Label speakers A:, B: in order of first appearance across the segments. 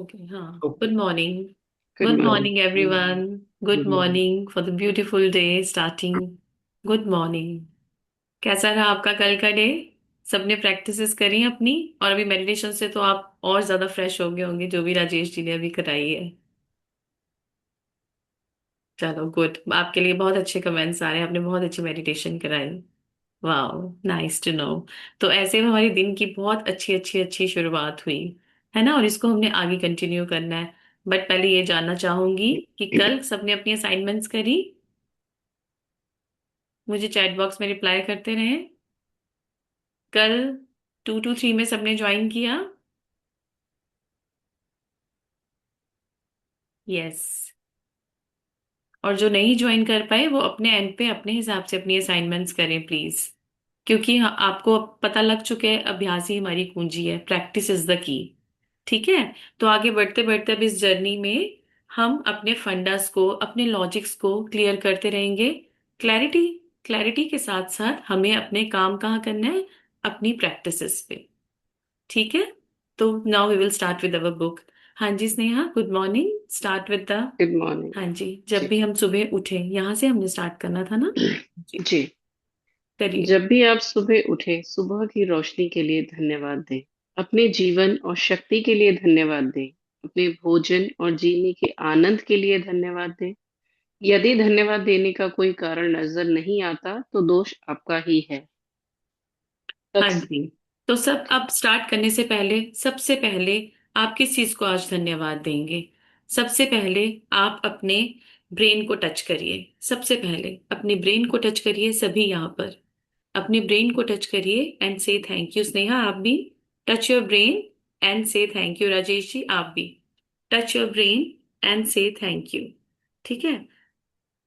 A: Okay, हाँ।
B: Okay.
A: Good morning.
B: Good
A: good
B: morning.
A: Morning everyone. Good
B: good morning.
A: Morning for the beautiful day starting. Good morning. कैसा रहा आपका कल का day? सबने प्रैक्टिसेस करी अपनी? और अभी मेडिटेशन से तो आप और ज्यादा फ्रेश हो गए होंगे, जो भी राजेश जी ने अभी कराई है। चलो गुड, आपके लिए बहुत अच्छे कमेंट्स आ रहे हैं, आपने बहुत अच्छी मेडिटेशन कराई। वाह, नाइस टू नो। तो ऐसे में हमारी दिन की बहुत अच्छी अच्छी अच्छी शुरुआत हुई, है ना? और इसको हमने आगे कंटिन्यू करना है। बट पहले ये जानना चाहूंगी कि कल सबने अपनी असाइनमेंट्स करी? मुझे चैट बॉक्स में रिप्लाई करते रहे। कल 2 to 3 में सबने ज्वाइन किया? यस। और जो नहीं ज्वाइन कर पाए वो अपने एंड पे अपने हिसाब से अपनी असाइनमेंट्स करें प्लीज। क्योंकि आपको अब पता लग चुका है, अभ्यास ही हमारी कुंजी है, प्रैक्टिस इज द की। ठीक है। तो आगे बढ़ते बढ़ते अब इस जर्नी में हम अपने फंडास को, अपने लॉजिक्स को क्लियर करते रहेंगे। क्लैरिटी, क्लैरिटी के साथ साथ हमें अपने काम कहाँ करना है? अपनी प्रैक्टिसेस पे। ठीक है। तो now we will start with our book. हाँ जी Sneha, good morning. Start with the.
B: Good morning.
A: हाँ जी, जब
B: जी।
A: भी हम सुबह उठे यहाँ से हमने स्टार्ट करना था ना। जी,
B: जी।
A: करिए।
B: जब भी आप सुबह उठे, सुबह की रोशनी के लिए धन्यवाद दें। अपने जीवन और शक्ति के लिए धन्यवाद दें। अपने भोजन और जीने के आनंद के लिए धन्यवाद दें। यदि धन्यवाद देने का कोई कारण नजर नहीं आता, तो दोष आपका ही है।
A: हाँ
B: तक।
A: जी। तो सब अब स्टार्ट करने से पहले, सबसे पहले आप किस चीज को आज धन्यवाद देंगे? सबसे पहले आप अपने ब्रेन को टच करिए। सबसे पहले अपने ब्रेन को टच करिए, सभी यहाँ पर अपने ब्रेन को टच करिए एंड से थैंक यू। स्नेहा आप भी टच योर ब्रेन एंड से थैंक यू। राजेश जी आप भी टच योर ब्रेन एंड से थैंक यू। ठीक है।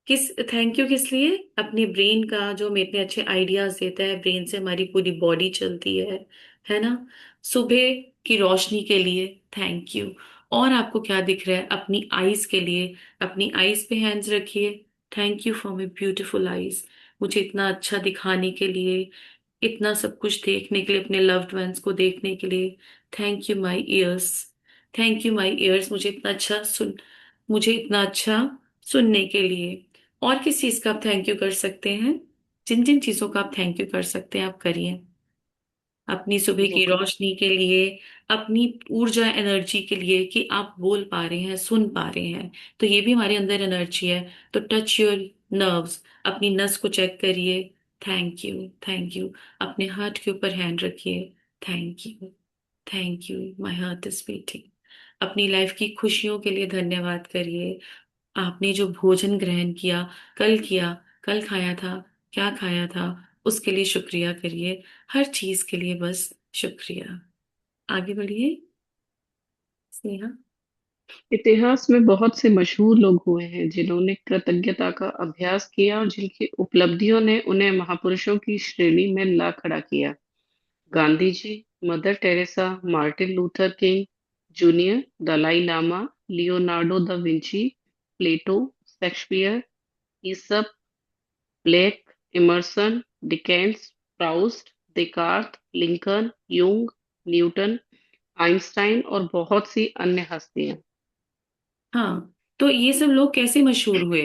A: किस थैंक यू किस लिए? अपने ब्रेन का जो हमें इतने अच्छे आइडियाज देता है, ब्रेन से हमारी पूरी बॉडी चलती है ना? सुबह की रोशनी के लिए थैंक यू। और आपको क्या दिख रहा है? अपनी आईज के लिए अपनी आईज पे हैंड्स रखिए। Thank you for my beautiful eyes. मुझे इतना अच्छा दिखाने के लिए, इतना सब कुछ देखने के लिए, अपने लव्ड वंस को देखने के लिए। Thank you my years. Thank you my years, मुझे इतना अच्छा सुनने के लिए। और किस चीज का आप थैंक यू कर सकते हैं? जिन जिन चीजों का आप थैंक यू कर सकते हैं आप करिए। अपनी सुबह की
B: जी।
A: रोशनी के लिए, अपनी ऊर्जा एनर्जी के लिए कि आप बोल पा रहे हैं, सुन पा रहे हैं, तो ये भी हमारे अंदर एनर्जी है। तो टच योर नर्व्स, अपनी नस को चेक करिए। Thank you, thank you. अपने हार्ट के ऊपर हैंड रखिए। Thank you, thank you, my heart is beating. अपनी लाइफ की खुशियों के लिए धन्यवाद करिए। आपने जो भोजन ग्रहण किया, किया, कल खाया था, क्या खाया था, उसके लिए शुक्रिया करिए। हर चीज के लिए बस शुक्रिया। आगे बढ़िए स्नेहा।
B: इतिहास में बहुत से मशहूर लोग हुए हैं जिन्होंने कृतज्ञता का अभ्यास किया और जिनकी उपलब्धियों ने उन्हें महापुरुषों की श्रेणी में ला खड़ा किया। Gandhi ji, Mother Teresa, Martin Luther King Junior, Dalai Lama, Leonardo da Vinci, Plato, Shakespeare, Aesop, Blake, Emerson, Dickens, Proust, Descartes, Lincoln, Jung, Newton, Einstein और बहुत सी अन्य हस्तियां।
A: हाँ, तो ये सब लोग कैसे मशहूर हुए?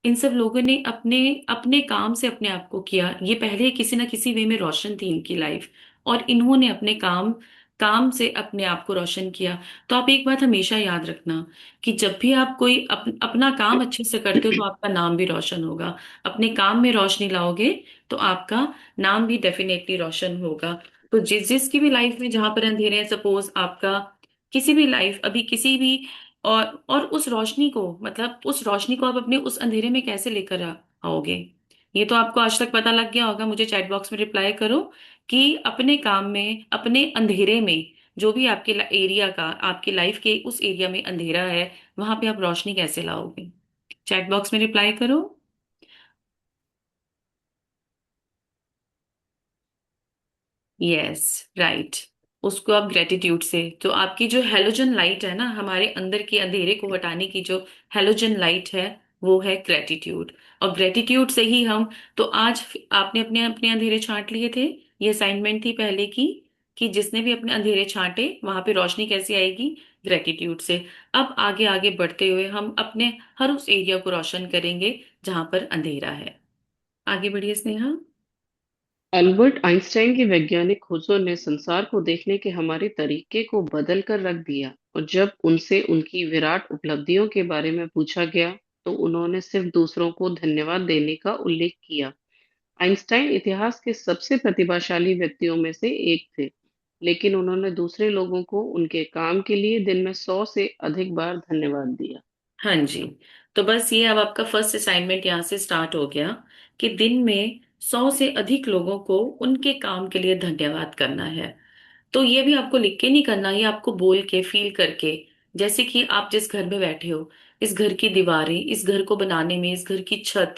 A: इन सब लोगों ने अपने अपने काम से अपने आप को किया। ये पहले किसी ना किसी वे में रोशन थी इनकी लाइफ, और इन्होंने अपने काम काम से अपने आप को रोशन किया। तो आप एक बात हमेशा याद रखना कि जब भी आप कोई अपना काम अच्छे से करते हो तो आपका नाम भी रोशन होगा। अपने काम में रोशनी लाओगे तो आपका नाम भी डेफिनेटली रोशन होगा। तो जिस जिसकी भी लाइफ में जहां पर अंधेरे हैं, सपोज आपका किसी भी लाइफ अभी किसी भी, और उस रोशनी को, मतलब उस रोशनी को आप अपने उस अंधेरे में कैसे लेकर आओगे? ये तो आपको आज तक पता लग गया होगा। मुझे चैट बॉक्स में रिप्लाई करो कि अपने काम में, अपने अंधेरे में, जो भी आपके एरिया का, आपकी लाइफ के उस एरिया में अंधेरा है, वहां पे आप रोशनी कैसे लाओगे? चैट बॉक्स में रिप्लाई करो। Yes, right. उसको आप ग्रेटिट्यूड से, जो आपकी जो हेलोजन लाइट है ना, हमारे अंदर के अंधेरे को हटाने की जो हेलोजन लाइट है, वो है ग्रेटिट्यूड। और ग्रेटिट्यूड से ही हम, तो आज आपने अपने अपने अंधेरे छांट लिए थे। ये असाइनमेंट थी पहले की, कि जिसने भी अपने अंधेरे छांटे वहां पे रोशनी कैसे आएगी? ग्रेटिट्यूड से। अब आगे आगे बढ़ते हुए हम अपने हर उस एरिया को रोशन करेंगे जहां पर अंधेरा है। आगे बढ़िए स्नेहा।
B: अल्बर्ट आइंस्टाइन की वैज्ञानिक खोजों ने संसार को देखने के हमारे तरीके को बदल कर रख दिया, और जब उनसे उनकी विराट उपलब्धियों के बारे में पूछा गया तो उन्होंने सिर्फ दूसरों को धन्यवाद देने का उल्लेख किया। आइंस्टाइन इतिहास के सबसे प्रतिभाशाली व्यक्तियों में से एक थे, लेकिन उन्होंने दूसरे लोगों को उनके काम के लिए दिन में 100 से अधिक बार धन्यवाद दिया।
A: हाँ जी। तो बस ये अब आपका फर्स्ट असाइनमेंट यहाँ से स्टार्ट हो गया कि दिन में 100 से अधिक लोगों को उनके काम के लिए धन्यवाद करना है। तो ये भी आपको लिख के नहीं करना, ये आपको बोल के फील करके। जैसे कि आप जिस घर में बैठे हो, इस घर की दीवारें, इस घर को बनाने में, इस घर की छत,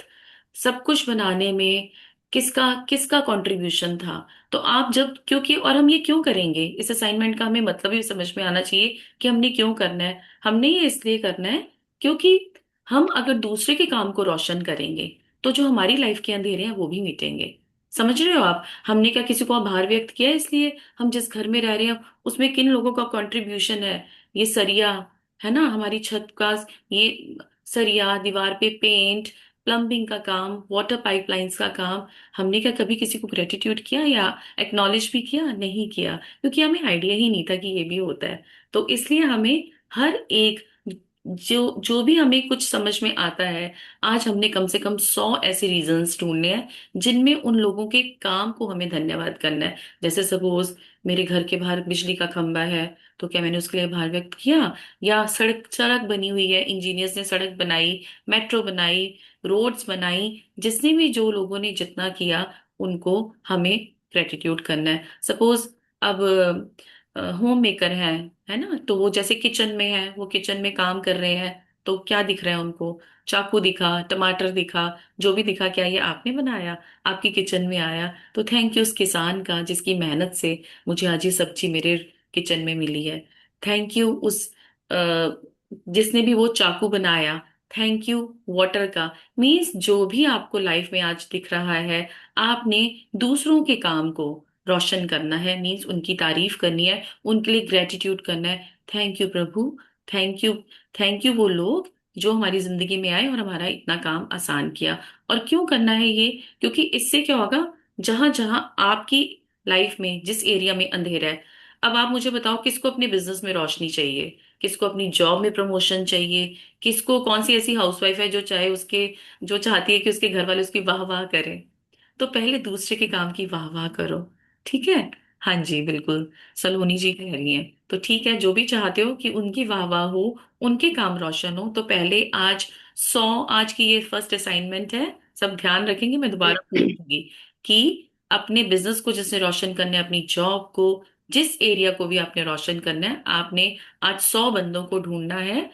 A: सब कुछ बनाने में किसका किसका कंट्रीब्यूशन था। तो आप जब, क्योंकि, और हम ये क्यों करेंगे, इस असाइनमेंट का हमें मतलब भी समझ में आना चाहिए कि हमने क्यों करना है। हमने ये इसलिए करना है क्योंकि हम अगर दूसरे के काम को रोशन करेंगे तो जो हमारी लाइफ के अंधेरे हैं वो भी मिटेंगे। समझ रहे हो आप, हमने क्या किसी को आभार व्यक्त किया है इसलिए हम जिस घर में रह रहे हैं उसमें किन लोगों का कंट्रीब्यूशन है। ये सरिया है ना, हमारी छत का, ये सरिया, दीवार पे पेंट, प्लम्बिंग का काम, वाटर पाइपलाइंस का काम। हमने क्या कभी किसी को ग्रेटिट्यूड किया या एक्नॉलेज भी किया? नहीं किया, क्योंकि हमें आइडिया ही नहीं था कि ये भी होता है। तो इसलिए हमें हर एक, जो जो भी हमें कुछ समझ में आता है, आज हमने कम से कम 100 ऐसे रीजंस ढूंढने हैं जिनमें उन लोगों के काम को हमें धन्यवाद करना है। जैसे सपोज मेरे घर के बाहर बिजली का खंभा है, तो क्या मैंने उसके लिए आभार व्यक्त किया? या सड़क सड़क बनी हुई है, इंजीनियर्स ने सड़क बनाई, मेट्रो बनाई, रोड्स बनाई, जिसने भी, जो लोगों ने जितना किया उनको हमें ग्रेटिट्यूड करना है। सपोज अब होम मेकर है ना, तो वो जैसे किचन में है, वो किचन में काम कर रहे हैं, तो क्या दिख रहा है उनको? चाकू दिखा, टमाटर दिखा, जो भी दिखा, क्या ये आपने बनाया? आपकी किचन में आया, तो थैंक यू उस किसान का जिसकी मेहनत से मुझे आज ये सब्जी मेरे किचन में मिली है। थैंक यू उस अ, जिसने भी वो चाकू बनाया। थैंक यू वाटर का। मीन्स जो भी आपको लाइफ में आज दिख रहा है, आपने दूसरों के काम को रोशन करना है, मीन्स उनकी तारीफ करनी है, उनके लिए ग्रेटिट्यूड करना है। Thank you Prabhu, thank you, thank you वो लोग जो हमारी जिंदगी में आए और हमारा इतना काम आसान किया। और क्यों करना है ये? क्योंकि इससे क्या होगा, जहां जहां आपकी लाइफ में जिस एरिया में अंधेरा है, अब आप मुझे बताओ किसको अपने बिजनेस में रोशनी चाहिए, किसको अपनी जॉब में प्रमोशन चाहिए, किसको, कौन सी ऐसी हाउसवाइफ है जो चाहे उसके, जो चाहती है कि उसके घर वाले उसकी वाह वाह करें? तो पहले दूसरे के काम की वाह वाह करो। ठीक है? हाँ जी बिल्कुल, सलोनी जी कह रही हैं। तो ठीक है, जो भी चाहते हो कि उनकी वाह वाह हो, उनके काम रोशन हो, तो पहले आज 100, आज की ये फर्स्ट असाइनमेंट है, सब ध्यान रखेंगे, मैं दोबारा पूछूंगी कि अपने बिजनेस को जिसने रोशन करना है, अपनी जॉब को, जिस एरिया को भी आपने रोशन करना है, आपने आज 100 बंदों को ढूंढना है।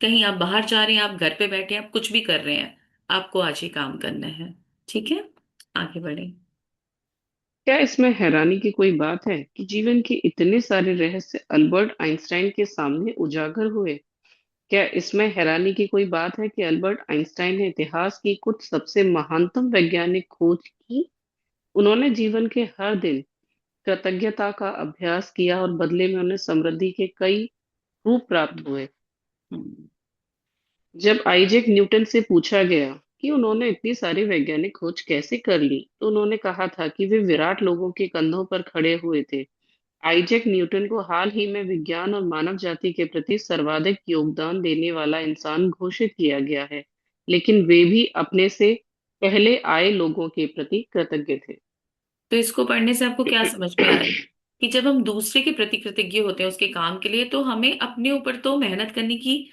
A: कहीं आप बाहर जा रहे हैं, आप घर पे बैठे हैं, आप कुछ भी कर रहे हैं, आपको आज ही काम करना है। ठीक है, आगे बढ़े।
B: क्या इसमें हैरानी की कोई बात है कि जीवन के इतने सारे रहस्य अल्बर्ट आइंस्टाइन के सामने उजागर हुए? क्या इसमें हैरानी की कोई बात है कि अल्बर्ट आइंस्टाइन ने इतिहास की कुछ सबसे महानतम वैज्ञानिक खोज की? उन्होंने जीवन के हर दिन कृतज्ञता का अभ्यास किया और बदले में उन्हें समृद्धि के कई रूप प्राप्त हुए।
A: हम्म।
B: जब आइजैक न्यूटन से पूछा गया कि उन्होंने इतनी सारी वैज्ञानिक खोज कैसे कर ली, तो उन्होंने कहा था कि वे विराट लोगों के कंधों पर खड़े हुए थे। आइजैक न्यूटन को हाल ही में विज्ञान और मानव जाति के प्रति सर्वाधिक योगदान देने वाला इंसान घोषित किया गया है, लेकिन वे भी अपने से पहले आए लोगों के प्रति कृतज्ञ थे।
A: तो इसको पढ़ने से आपको क्या समझ में आया? कि जब हम दूसरे के प्रति कृतज्ञ होते हैं उसके काम के लिए, तो हमें अपने ऊपर तो मेहनत करने की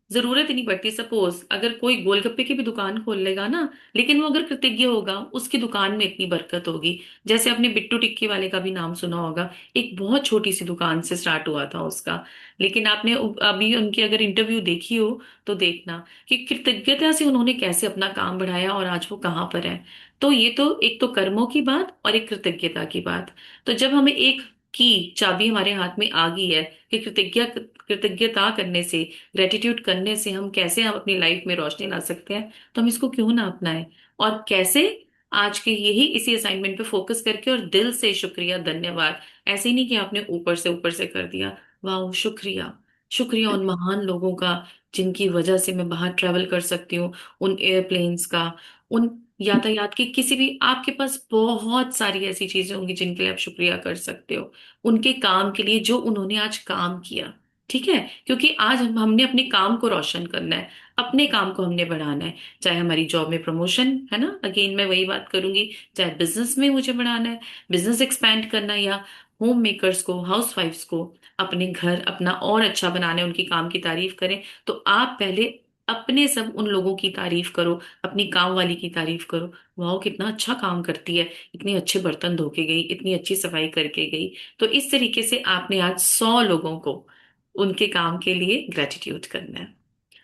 A: जरूरत ही नहीं पड़ती। सपोज अगर कोई गोलगप्पे की भी दुकान खोल लेगा ना, लेकिन वो अगर कृतज्ञ होगा, उसकी दुकान में इतनी बरकत होगी। जैसे आपने बिट्टू टिक्की वाले का भी नाम सुना होगा, एक बहुत छोटी सी दुकान से स्टार्ट हुआ था उसका, लेकिन आपने अभी उनकी अगर इंटरव्यू देखी हो तो देखना कि कृतज्ञता से उन्होंने कैसे अपना काम बढ़ाया और आज वो कहाँ पर है। तो ये तो एक तो कर्मों की बात और एक कृतज्ञता की बात। तो जब हमें एक की चाबी हमारे हाथ में आ गई है कि कृतज्ञता करने से, ग्रेटिट्यूड करने से हम कैसे हम अपनी लाइफ में रोशनी ला सकते हैं, तो हम इसको क्यों ना अपनाएं? और कैसे? आज के यही इसी असाइनमेंट पे फोकस करके और दिल से शुक्रिया, धन्यवाद। ऐसे ही नहीं कि आपने ऊपर से कर दिया, वाह शुक्रिया, शुक्रिया उन महान लोगों का जिनकी वजह से मैं बाहर ट्रेवल कर सकती हूँ, उन एयरप्लेन्स का, उन यातायात की, किसी भी, आपके पास बहुत सारी ऐसी चीजें होंगी जिनके लिए आप शुक्रिया कर सकते हो, उनके काम के लिए जो उन्होंने आज काम किया। ठीक है, क्योंकि आज हमने अपने काम को रोशन करना है, अपने काम को हमने बढ़ाना है। चाहे हमारी जॉब में प्रमोशन है ना, अगेन मैं वही बात करूंगी, चाहे बिजनेस में मुझे बढ़ाना है, बिजनेस एक्सपैंड करना है, या होम मेकर्स को, हाउस वाइफ्स को अपने घर अपना और अच्छा बनाना है, उनकी काम की तारीफ करें, तो आप पहले अपने सब उन लोगों की तारीफ करो, अपनी काम वाली की तारीफ करो। वाह कितना अच्छा काम करती है, इतने अच्छे बर्तन धो के गई, इतनी अच्छी सफाई करके गई। तो इस तरीके से आपने आज 100 लोगों को उनके काम के लिए ग्रेटिट्यूड करना है।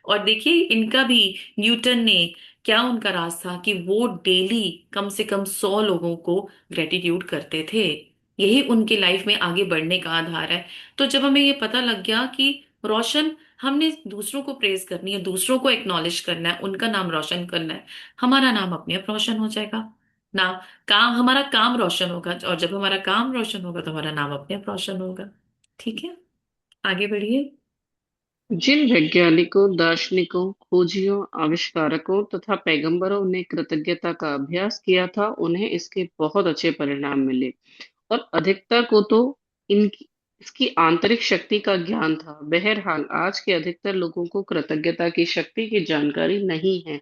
A: और देखिए इनका भी, न्यूटन ने, क्या उनका राज था कि वो डेली कम से कम 100 लोगों को ग्रेटिट्यूड करते थे। यही उनकी लाइफ में आगे बढ़ने का आधार है। तो जब हमें ये पता लग गया कि रोशन, हमने दूसरों को प्रेज करनी है, दूसरों को एक्नॉलेज करना है, उनका नाम रोशन करना है, हमारा नाम अपने आप रोशन हो जाएगा ना। काम, हमारा काम रोशन होगा, और जब हमारा काम रोशन होगा तो हमारा नाम अपने आप रोशन होगा। ठीक है, आगे बढ़िए।
B: जिन वैज्ञानिकों, दार्शनिकों, खोजियों, आविष्कारकों तथा पैगंबरों ने कृतज्ञता का अभ्यास किया था, उन्हें इसके बहुत अच्छे परिणाम मिले। और अधिकतर को तो इनकी इसकी आंतरिक शक्ति का ज्ञान था। बहरहाल आज के अधिकतर लोगों को कृतज्ञता की शक्ति की जानकारी नहीं है,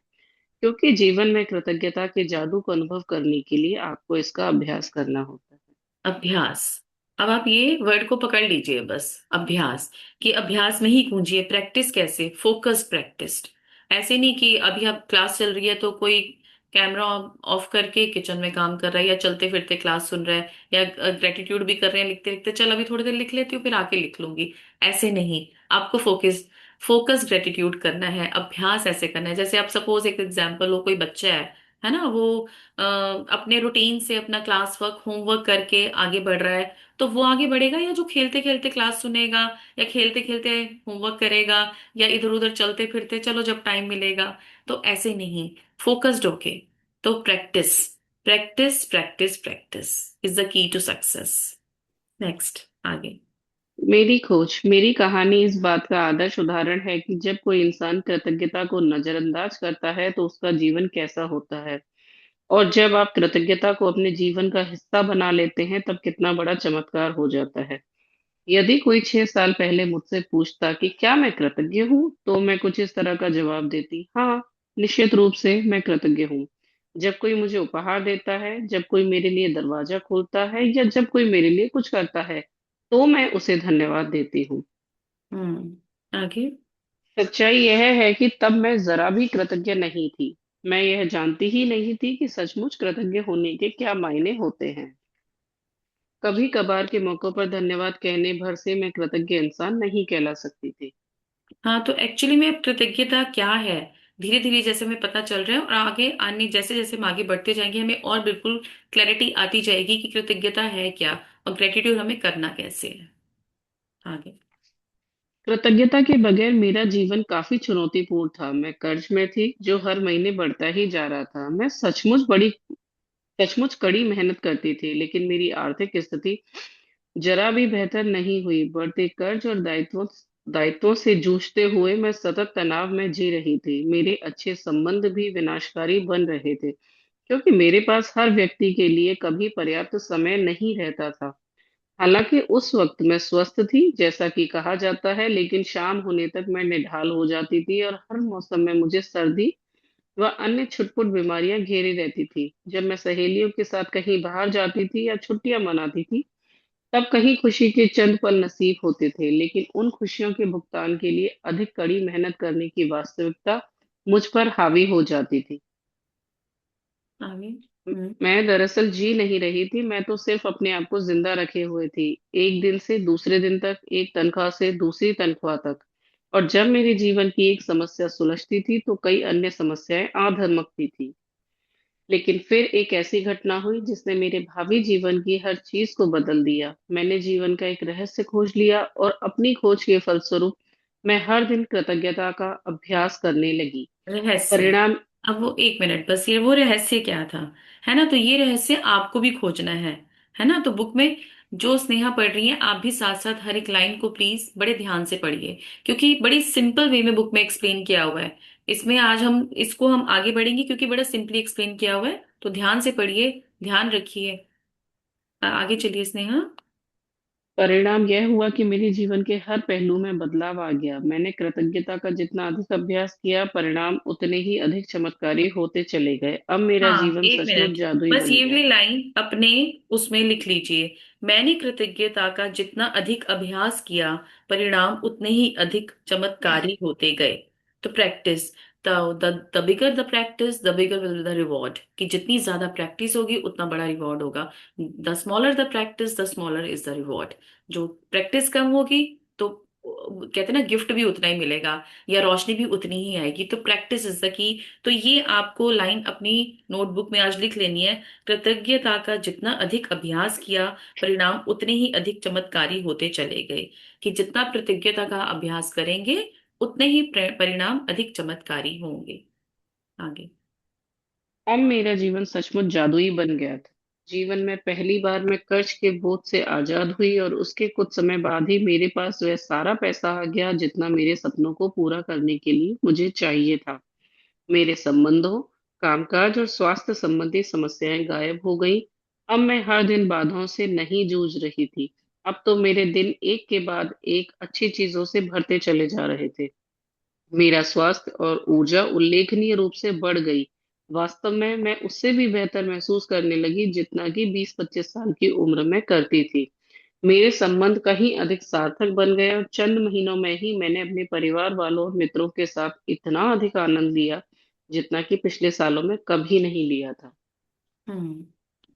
B: क्योंकि जीवन में कृतज्ञता के जादू को अनुभव करने के लिए आपको इसका अभ्यास करना होता है।
A: अभ्यास। अब आप ये वर्ड को पकड़ लीजिए बस, अभ्यास। कि अभ्यास में ही पूंजिए, प्रैक्टिस कैसे, फोकस प्रैक्टिस। ऐसे नहीं कि अभी आप क्लास चल रही है तो कोई कैमरा ऑफ करके किचन में काम कर रहा है, या चलते फिरते क्लास सुन रहा है, या ग्रेटिट्यूड भी कर रहे हैं लिखते लिखते, चल अभी थोड़ी देर लिख लेती हूँ फिर आके लिख लूंगी। ऐसे नहीं, आपको फोकस फोकस ग्रेटिट्यूड करना है, अभ्यास ऐसे करना है। जैसे आप सपोज एक एग्जाम्पल हो, कोई बच्चा है ना, वो अपने रूटीन से अपना क्लास वर्क होमवर्क करके आगे बढ़ रहा है, तो वो आगे बढ़ेगा, या जो खेलते खेलते क्लास सुनेगा, या खेलते खेलते होमवर्क करेगा, या इधर उधर चलते फिरते चलो जब टाइम मिलेगा। तो ऐसे नहीं, फोकस्ड होके। तो practice, practice practice practice is the key to success. Next, आगे।
B: मेरी खोज, मेरी कहानी इस बात का आदर्श उदाहरण है कि जब कोई इंसान कृतज्ञता को नजरअंदाज करता है तो उसका जीवन कैसा होता है, और जब आप कृतज्ञता को अपने जीवन का हिस्सा बना लेते हैं तब कितना बड़ा चमत्कार हो जाता है। यदि कोई 6 साल पहले मुझसे पूछता कि क्या मैं कृतज्ञ हूँ, तो मैं कुछ इस तरह का जवाब देती, हाँ, निश्चित रूप से मैं कृतज्ञ हूँ। जब कोई मुझे उपहार देता है, जब कोई मेरे लिए दरवाजा खोलता है, या जब कोई मेरे लिए कुछ करता है, तो मैं उसे धन्यवाद देती हूँ।
A: आगे।
B: सच्चाई यह है कि तब मैं जरा भी कृतज्ञ नहीं थी। मैं यह जानती ही नहीं थी कि सचमुच कृतज्ञ होने के क्या मायने होते हैं। कभी कभार के मौकों पर धन्यवाद कहने भर से मैं कृतज्ञ इंसान नहीं कहला सकती थी।
A: हाँ, तो एक्चुअली में अब कृतज्ञता क्या है, धीरे धीरे जैसे हमें पता चल रहा है, और आगे आने जैसे जैसे हम आगे बढ़ते जाएंगे हमें और बिल्कुल क्लैरिटी आती जाएगी कि कृतज्ञता है क्या, और ग्रेटिट्यूड हमें करना कैसे है। आगे।
B: कृतज्ञता के बगैर मेरा जीवन काफी चुनौतीपूर्ण था। मैं कर्ज में थी जो हर महीने बढ़ता ही जा रहा था। मैं सचमुच कड़ी मेहनत करती थी, लेकिन मेरी आर्थिक स्थिति जरा भी बेहतर नहीं हुई। बढ़ते कर्ज और दायित्वों से जूझते हुए मैं सतत तनाव में जी रही थी। मेरे अच्छे संबंध भी विनाशकारी बन रहे थे, क्योंकि मेरे पास हर व्यक्ति के लिए कभी पर्याप्त समय नहीं रहता था। हालांकि उस वक्त मैं स्वस्थ थी, जैसा कि कहा जाता है, लेकिन शाम होने तक मैं निढाल हो जाती थी और हर मौसम में मुझे सर्दी व अन्य छुटपुट बीमारियां घेरे रहती थी। जब मैं सहेलियों के साथ कहीं बाहर जाती थी या छुट्टियां मनाती थी, तब कहीं खुशी के चंद पल नसीब होते थे, लेकिन उन खुशियों के भुगतान के लिए अधिक कड़ी मेहनत करने की वास्तविकता मुझ पर हावी हो जाती थी।
A: आगे। हम्म।
B: मैं दरअसल जी नहीं रही थी, मैं तो सिर्फ अपने आप को जिंदा रखे हुए थी। एक दिन से दूसरे दिन तक, एक तनख्वाह से दूसरी तनख्वाह तक। और जब मेरे जीवन की एक समस्या सुलझती थी तो कई अन्य समस्याएं आ धमकती थी। लेकिन फिर एक ऐसी घटना हुई जिसने मेरे भावी जीवन की हर चीज को बदल दिया। मैंने जीवन का एक रहस्य खोज लिया, और अपनी खोज के फलस्वरूप मैं हर दिन कृतज्ञता का अभ्यास करने लगी।
A: रहस्य।
B: परिणाम
A: अब वो एक मिनट बस, ये वो रहस्य क्या था, है ना, तो ये रहस्य आपको भी खोजना है ना, तो बुक में जो स्नेहा पढ़ रही है आप भी साथ साथ हर एक लाइन को प्लीज बड़े ध्यान से पढ़िए, क्योंकि बड़ी सिंपल वे में बुक में एक्सप्लेन किया हुआ है। इसमें आज हम आगे बढ़ेंगे क्योंकि बड़ा सिंपली एक्सप्लेन किया हुआ है, तो ध्यान से पढ़िए, ध्यान रखिए। आगे चलिए स्नेहा।
B: परिणाम यह हुआ कि मेरे जीवन के हर पहलू में बदलाव आ गया। मैंने कृतज्ञता का जितना अधिक अभ्यास किया, परिणाम उतने ही अधिक चमत्कारी होते चले गए। अब मेरा
A: हाँ,
B: जीवन
A: एक
B: सचमुच
A: मिनट,
B: जादुई
A: बस
B: बन
A: ये
B: गया।
A: वाली लाइन अपने उसमें लिख लीजिए। मैंने कृतज्ञता का जितना अधिक अभ्यास किया, परिणाम उतने ही अधिक चमत्कारी होते गए। तो practice, the bigger the practice the bigger will the reward, कि जितनी ज्यादा प्रैक्टिस होगी उतना बड़ा रिवॉर्ड होगा। The smaller the practice the smaller is the reward. जो प्रैक्टिस कम होगी तो कहते हैं ना, गिफ्ट भी उतना ही मिलेगा या रोशनी भी उतनी ही आएगी। तो प्रैक्टिस इज द की। तो ये आपको लाइन अपनी नोटबुक में आज लिख लेनी है। कृतज्ञता का जितना अधिक अभ्यास किया, परिणाम उतने ही अधिक चमत्कारी होते चले गए। कि जितना कृतज्ञता का अभ्यास करेंगे उतने ही परिणाम अधिक चमत्कारी होंगे। आगे।
B: अब मेरा जीवन सचमुच जादुई बन गया था। जीवन में पहली बार मैं कर्ज के बोझ से आजाद हुई, और उसके कुछ समय बाद ही मेरे पास वह सारा पैसा आ गया जितना मेरे सपनों को पूरा करने के लिए मुझे चाहिए था। मेरे संबंधों, कामकाज और स्वास्थ्य संबंधी समस्याएं गायब हो गई। अब मैं हर दिन बाधाओं से नहीं जूझ रही थी। अब तो मेरे दिन एक के बाद एक अच्छी चीजों से भरते चले जा रहे थे। मेरा स्वास्थ्य और ऊर्जा उल्लेखनीय रूप से बढ़ गई। वास्तव में मैं उससे भी बेहतर महसूस करने लगी जितना कि 20-25 साल की उम्र में करती थी। मेरे संबंध कहीं अधिक सार्थक बन गए, और चंद महीनों में ही मैंने अपने परिवार वालों और मित्रों के साथ इतना अधिक आनंद लिया जितना कि पिछले सालों में कभी नहीं लिया था।
A: हम्म।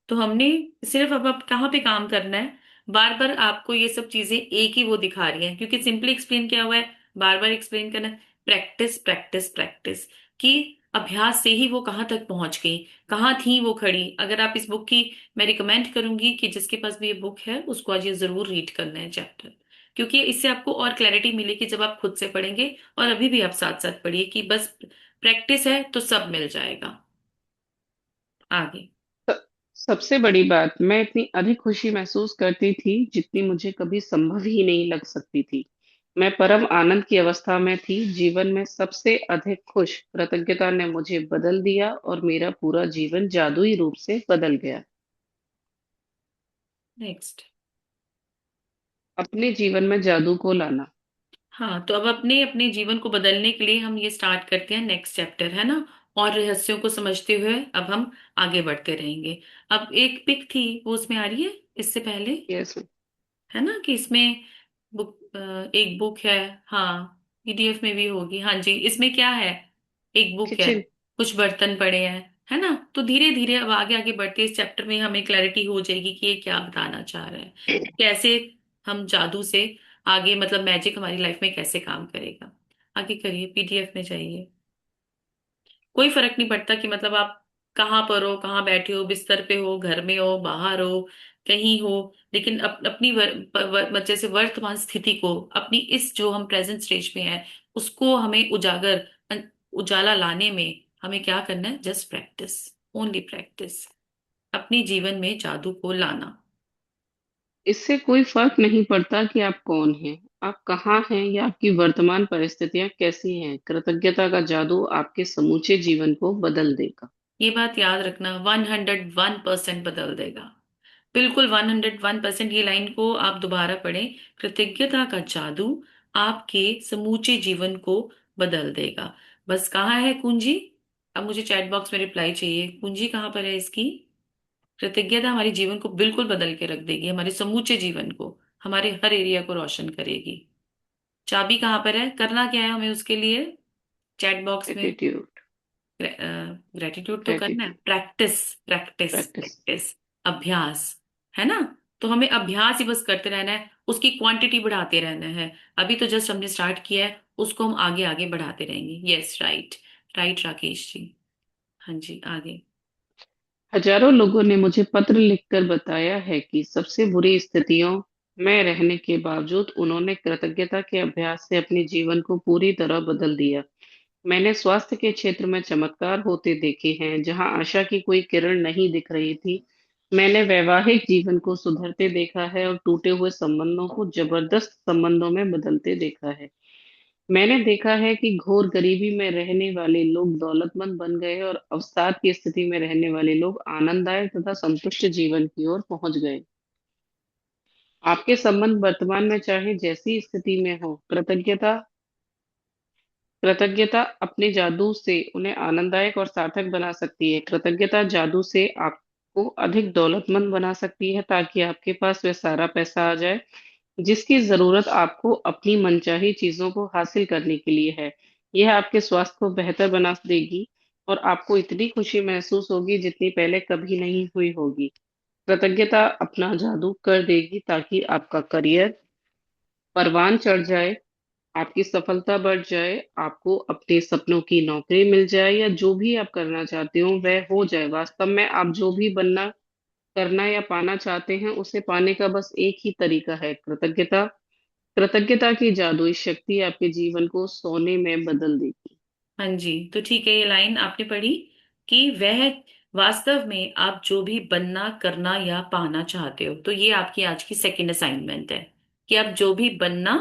A: तो हमने सिर्फ अब कहाँ पे काम करना है? बार बार आपको ये सब चीजें एक ही वो दिखा रही हैं, क्योंकि सिंपली एक्सप्लेन किया हुआ है। बार बार एक्सप्लेन करना है। Practice practice practice. कि अभ्यास से ही वो कहाँ तक पहुंच गई, कहाँ थी वो खड़ी। अगर आप इस बुक की, मैं रिकमेंड करूंगी कि जिसके पास भी ये बुक है उसको आज ये जरूर रीड करना है चैप्टर। क्योंकि इससे आपको और क्लैरिटी मिलेगी जब आप खुद से पढ़ेंगे। और अभी भी आप साथ साथ पढ़िए कि बस प्रैक्टिस है तो सब मिल जाएगा। आगे।
B: स- सबसे बड़ी बात, मैं इतनी अधिक खुशी महसूस करती थी जितनी मुझे कभी संभव ही नहीं लग सकती थी। मैं परम आनंद की अवस्था में थी। जीवन में सबसे अधिक खुश कृतज्ञता ने मुझे बदल दिया, और मेरा पूरा जीवन जादुई रूप से बदल गया।
A: नेक्स्ट।
B: अपने जीवन में जादू को लाना।
A: हाँ, तो अब अपने अपने जीवन को बदलने के लिए हम ये स्टार्ट करते हैं नेक्स्ट चैप्टर, है ना। और रहस्यों को समझते हुए अब हम आगे बढ़ते रहेंगे। अब एक पिक थी वो उसमें आ रही है इससे पहले,
B: यस।
A: है ना, कि इसमें एक बुक है। हाँ, पीडीएफ में भी होगी। हाँ जी, इसमें क्या है? एक बुक है,
B: किचन।
A: कुछ बर्तन पड़े हैं, है ना। तो धीरे धीरे अब आगे आगे बढ़ते इस चैप्टर में हमें क्लैरिटी हो जाएगी कि ये क्या बताना चाह रहा है। कैसे हम जादू से आगे, मतलब मैजिक हमारी लाइफ में कैसे काम करेगा। आगे करिए, पीडीएफ में जाइए। कोई फर्क नहीं पड़ता कि मतलब आप कहाँ पर हो, कहाँ बैठे हो, बिस्तर पे हो, घर में हो, बाहर हो, कहीं हो। लेकिन अपनी जैसे वर्तमान स्थिति को, अपनी इस जो हम प्रेजेंट स्टेज में है उसको हमें उजाला लाने में हमें क्या करना है? Just practice, only practice. अपनी जीवन में जादू को लाना।
B: इससे कोई फर्क नहीं पड़ता कि आप कौन हैं, आप कहाँ हैं, या आपकी वर्तमान परिस्थितियां कैसी हैं। कृतज्ञता का जादू आपके समूचे जीवन को बदल देगा।
A: ये बात याद रखना, 101% बदल देगा। बिल्कुल 101%। ये लाइन को आप दोबारा पढ़ें। कृतज्ञता का जादू आपके समूचे जीवन को बदल देगा। बस कहाँ है कुंजी? अब मुझे चैट बॉक्स में रिप्लाई चाहिए, कुंजी कहाँ पर है इसकी? कृतज्ञता हमारे जीवन को बिल्कुल बदल के रख देगी, हमारे समूचे जीवन को, हमारे हर एरिया को रोशन करेगी। चाबी कहाँ पर है? करना क्या है हमें उसके लिए? चैट बॉक्स में
B: एटीट्यूड।
A: ग्रेटिट्यूड तो करना है।
B: Gratitude.
A: Practice practice
B: practice.
A: Practice, अभ्यास, है ना। तो हमें अभ्यास ही बस करते रहना है, उसकी क्वांटिटी बढ़ाते रहना है। अभी तो जस्ट हमने स्टार्ट किया है, उसको हम आगे आगे बढ़ाते रहेंगे। Yes, right. Right Rakesh ji. हाँ जी, आगे।
B: हजारों लोगों ने मुझे पत्र लिखकर बताया है कि सबसे बुरी स्थितियों में रहने के बावजूद उन्होंने कृतज्ञता के अभ्यास से अपने जीवन को पूरी तरह बदल दिया। मैंने स्वास्थ्य के क्षेत्र में चमत्कार होते देखे हैं जहां आशा की कोई किरण नहीं दिख रही थी। मैंने वैवाहिक जीवन को सुधरते देखा है और टूटे हुए संबंधों को जबरदस्त संबंधों में बदलते देखा है। मैंने देखा है कि घोर गरीबी में रहने वाले लोग दौलतमंद बन गए और अवसाद की स्थिति में रहने वाले लोग आनंददायक तथा संतुष्ट जीवन की ओर पहुंच गए। आपके संबंध वर्तमान में चाहे जैसी स्थिति में हो, कृतज्ञता अपने जादू से उन्हें आनंददायक और सार्थक बना सकती है। कृतज्ञता जादू से आपको अधिक दौलतमंद बना सकती है, ताकि आपके पास वह सारा पैसा आ जाए जिसकी जरूरत आपको अपनी मनचाही चीजों को हासिल करने के लिए है। यह आपके स्वास्थ्य को बेहतर बना देगी और आपको इतनी खुशी महसूस होगी जितनी पहले कभी नहीं हुई होगी। कृतज्ञता अपना जादू कर देगी ताकि आपका करियर परवान चढ़ जाए, आपकी सफलता बढ़ जाए, आपको अपने सपनों की नौकरी मिल जाए, या जो भी आप करना चाहते हो वह हो जाए। वास्तव में आप जो भी बनना, करना या पाना चाहते हैं उसे पाने का बस एक ही तरीका है, कृतज्ञता। कृतज्ञता की जादुई शक्ति आपके जीवन को सोने में बदल देगी।
A: हाँ जी, तो ठीक है, ये लाइन आपने पढ़ी कि वह वास्तव में आप जो भी बनना, करना या पाना चाहते हो, तो ये आपकी आज की सेकंड असाइनमेंट है कि आप जो भी बनना,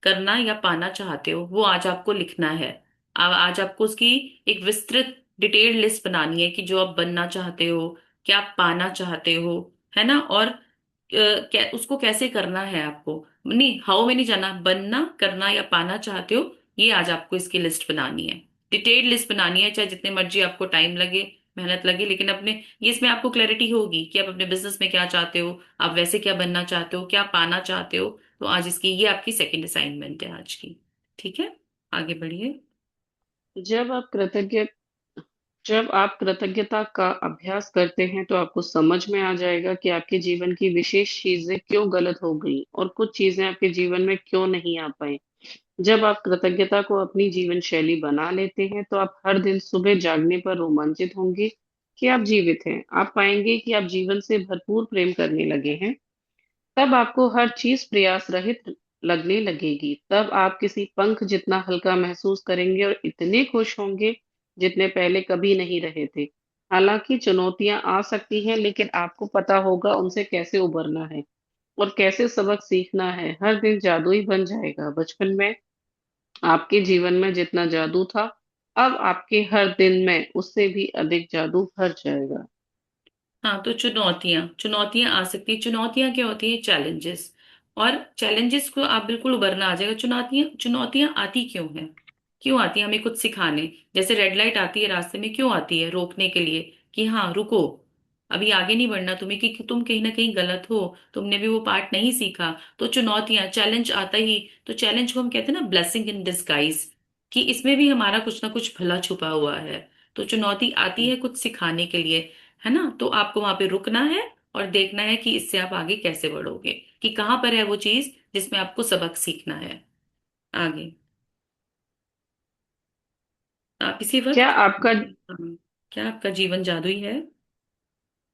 A: करना या पाना चाहते हो वो आज आपको लिखना है। आज आपको उसकी एक विस्तृत डिटेल्ड लिस्ट बनानी है कि जो आप बनना चाहते हो, क्या आप पाना चाहते हो, है ना। और उसको कैसे करना है आपको, नहीं हाउ में नहीं जाना, बनना, करना या पाना चाहते हो, ये आज आपको इसकी लिस्ट बनानी है। डिटेल्ड लिस्ट बनानी है, चाहे जितने मर्जी आपको टाइम लगे, मेहनत लगे, लेकिन अपने ये इसमें आपको क्लैरिटी होगी कि आप अपने बिजनेस में क्या चाहते हो, आप वैसे क्या बनना चाहते हो, क्या पाना चाहते हो। तो आज इसकी ये आपकी सेकंड असाइनमेंट है आज की। ठीक है, आगे बढ़िए।
B: जब आप कृतज्ञ जब आप कृतज्ञता का अभ्यास करते हैं तो आपको समझ में आ जाएगा कि आपके जीवन की विशेष चीजें क्यों गलत हो गई और कुछ चीजें आपके जीवन में क्यों नहीं आ पाई। जब आप कृतज्ञता को अपनी जीवन शैली बना लेते हैं तो आप हर दिन सुबह जागने पर रोमांचित होंगे कि आप जीवित हैं। आप पाएंगे कि आप जीवन से भरपूर प्रेम करने लगे हैं। तब आपको हर चीज प्रयास रहित लगने लगेगी। तब आप किसी पंख जितना हल्का महसूस करेंगे और इतने खुश होंगे जितने पहले कभी नहीं रहे थे। हालांकि चुनौतियां आ सकती हैं, लेकिन आपको पता होगा उनसे कैसे उबरना है और कैसे सबक सीखना है। हर दिन जादुई बन जाएगा। बचपन में आपके जीवन में जितना जादू था, अब आपके हर दिन में उससे भी अधिक जादू भर जाएगा।
A: हाँ, तो चुनौतियां चुनौतियां आ सकती है। चुनौतियां क्या होती है? चैलेंजेस। और चैलेंजेस को आप बिल्कुल उभरना आ जाएगा। चुनौतियां चुनौतियां आती क्यों हैं? क्यों आती है? हमें कुछ सिखाने। जैसे रेड लाइट आती है रास्ते में, क्यों आती है? रोकने के लिए कि हाँ रुको, अभी आगे नहीं बढ़ना तुम्हें, कि तुम कहीं ना कहीं गलत हो, तुमने भी वो पार्ट नहीं सीखा। तो चुनौतियां, चैलेंज आता ही, तो चैलेंज को हम कहते हैं ना ब्लेसिंग इन डिस्गाइज, कि इसमें भी हमारा कुछ ना कुछ भला छुपा हुआ है। तो चुनौती आती है कुछ सिखाने के लिए, है ना। तो आपको वहां पे रुकना है और देखना है कि इससे आप आगे कैसे बढ़ोगे, कि कहाँ पर है वो चीज जिसमें आपको सबक सीखना है आगे। आप इसी
B: क्या
A: वक्त
B: आपका
A: क्या आपका जीवन जादुई है?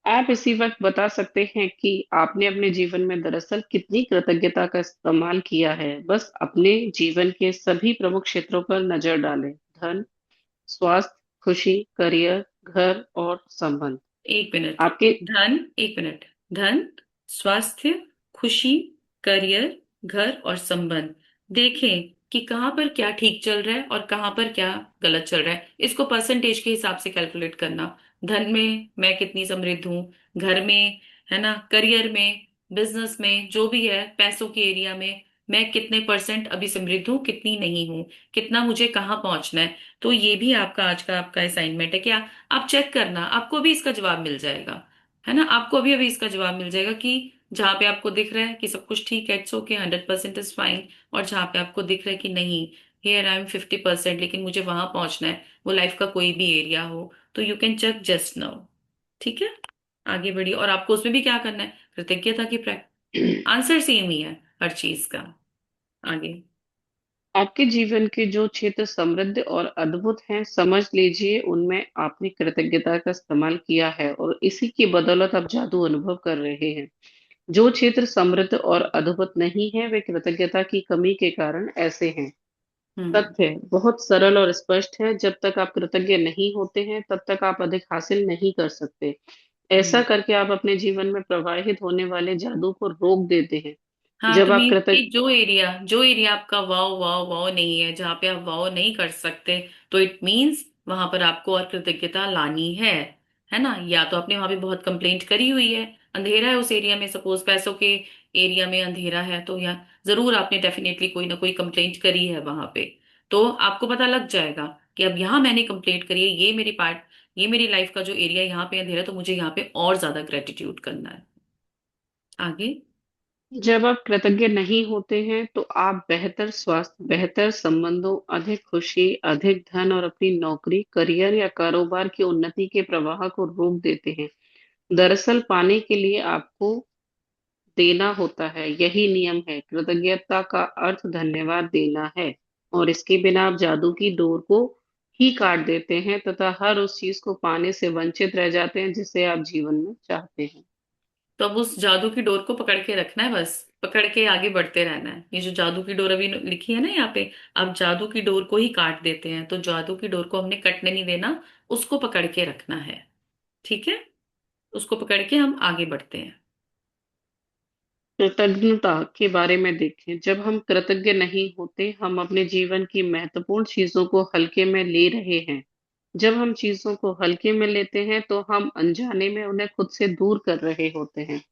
B: आप इसी वक्त बता सकते हैं कि आपने अपने जीवन में दरअसल कितनी कृतज्ञता का इस्तेमाल किया है? बस अपने जीवन के सभी प्रमुख क्षेत्रों पर नजर डालें। धन, स्वास्थ्य, खुशी, करियर, घर और संबंध।
A: एक मिनट।
B: आपके
A: एक मिनट। धन, स्वास्थ्य, खुशी, करियर, घर और संबंध। देखें कि कहाँ पर क्या ठीक चल रहा है और कहाँ पर क्या गलत चल रहा है। इसको परसेंटेज के हिसाब से कैलकुलेट करना। धन में मैं कितनी समृद्ध हूँ, घर में, है ना, करियर में, बिजनेस में, जो भी है पैसों के एरिया में मैं कितने परसेंट अभी समृद्ध हूँ, कितनी नहीं हूँ, कितना मुझे कहाँ पहुंचना है। तो ये भी आपका आज का आपका असाइनमेंट है कि आप चेक करना, आपको भी इसका जवाब मिल जाएगा, है ना। आपको अभी अभी इसका जवाब मिल जाएगा कि जहां पे आपको दिख रहा है कि सब कुछ ठीक है, इट्स ओके, 100% इज फाइन, और जहां पे आपको दिख रहा है कि नहीं, हियर आई एम 50%, लेकिन मुझे वहां पहुंचना है, वो लाइफ का कोई भी एरिया हो, तो you can check just now. ठीक है, आगे बढ़िए। और आपको उसमें भी क्या करना है? कृतज्ञता की प्रैक्टिस। आंसर सेम ही है हर चीज का। आगे।
B: आपके जीवन के जो क्षेत्र समृद्ध और अद्भुत हैं, समझ लीजिए उनमें आपने कृतज्ञता का इस्तेमाल किया है और इसी की बदौलत आप जादू अनुभव कर रहे हैं। जो क्षेत्र समृद्ध और अद्भुत नहीं है, वे कृतज्ञता की कमी के कारण ऐसे हैं।
A: हम्म।
B: तथ्य बहुत सरल और स्पष्ट है। जब तक आप कृतज्ञ नहीं होते हैं तब तक आप अधिक हासिल नहीं कर सकते। ऐसा
A: हम्म।
B: करके आप अपने जीवन में प्रवाहित होने वाले जादू को रोक देते हैं।
A: हाँ,
B: जब
A: तो
B: आप
A: मीन्स कि
B: कृतज्ञ
A: जो एरिया आपका वाओ वाओ वाओ नहीं है, जहाँ पे आप वाओ नहीं कर सकते, तो इट मीन्स वहां पर आपको और कृतज्ञता लानी है ना। या तो आपने वहां पे बहुत कंप्लेंट करी हुई है, अंधेरा है उस एरिया में, सपोज पैसों के एरिया में अंधेरा है, तो यहाँ जरूर आपने डेफिनेटली कोई ना कोई कंप्लेंट करी है वहां पे। तो आपको पता लग जाएगा कि अब यहाँ मैंने कंप्लेंट करी है, ये मेरी लाइफ का जो एरिया यहाँ पे अंधेरा है, तो मुझे यहाँ पे और ज्यादा ग्रेटिट्यूड करना है। आगे।
B: जब आप कृतज्ञ नहीं होते हैं तो आप बेहतर स्वास्थ्य, बेहतर संबंधों, अधिक खुशी, अधिक धन और अपनी नौकरी, करियर या कारोबार की उन्नति के प्रवाह को रोक देते हैं। दरअसल पाने के लिए आपको देना होता है, यही नियम है। कृतज्ञता का अर्थ धन्यवाद देना है, और इसके बिना आप जादू की डोर को ही काट देते हैं तथा हर उस चीज को पाने से वंचित रह जाते हैं जिसे आप जीवन में चाहते हैं।
A: तो अब उस जादू की डोर को पकड़ के रखना है, बस पकड़ के आगे बढ़ते रहना है। ये जो जादू की डोर अभी लिखी है ना यहाँ पे, अब जादू की डोर को ही काट देते हैं, तो जादू की डोर को हमने कटने नहीं देना, उसको पकड़ के रखना है। ठीक है, उसको पकड़ के हम आगे बढ़ते हैं।
B: कृतज्ञता के बारे में देखें। जब हम कृतज्ञ नहीं होते, हम अपने जीवन की महत्वपूर्ण चीजों को हल्के में ले रहे हैं। जब हम चीजों को हल्के में लेते हैं तो हम अनजाने में उन्हें खुद से दूर कर रहे होते हैं।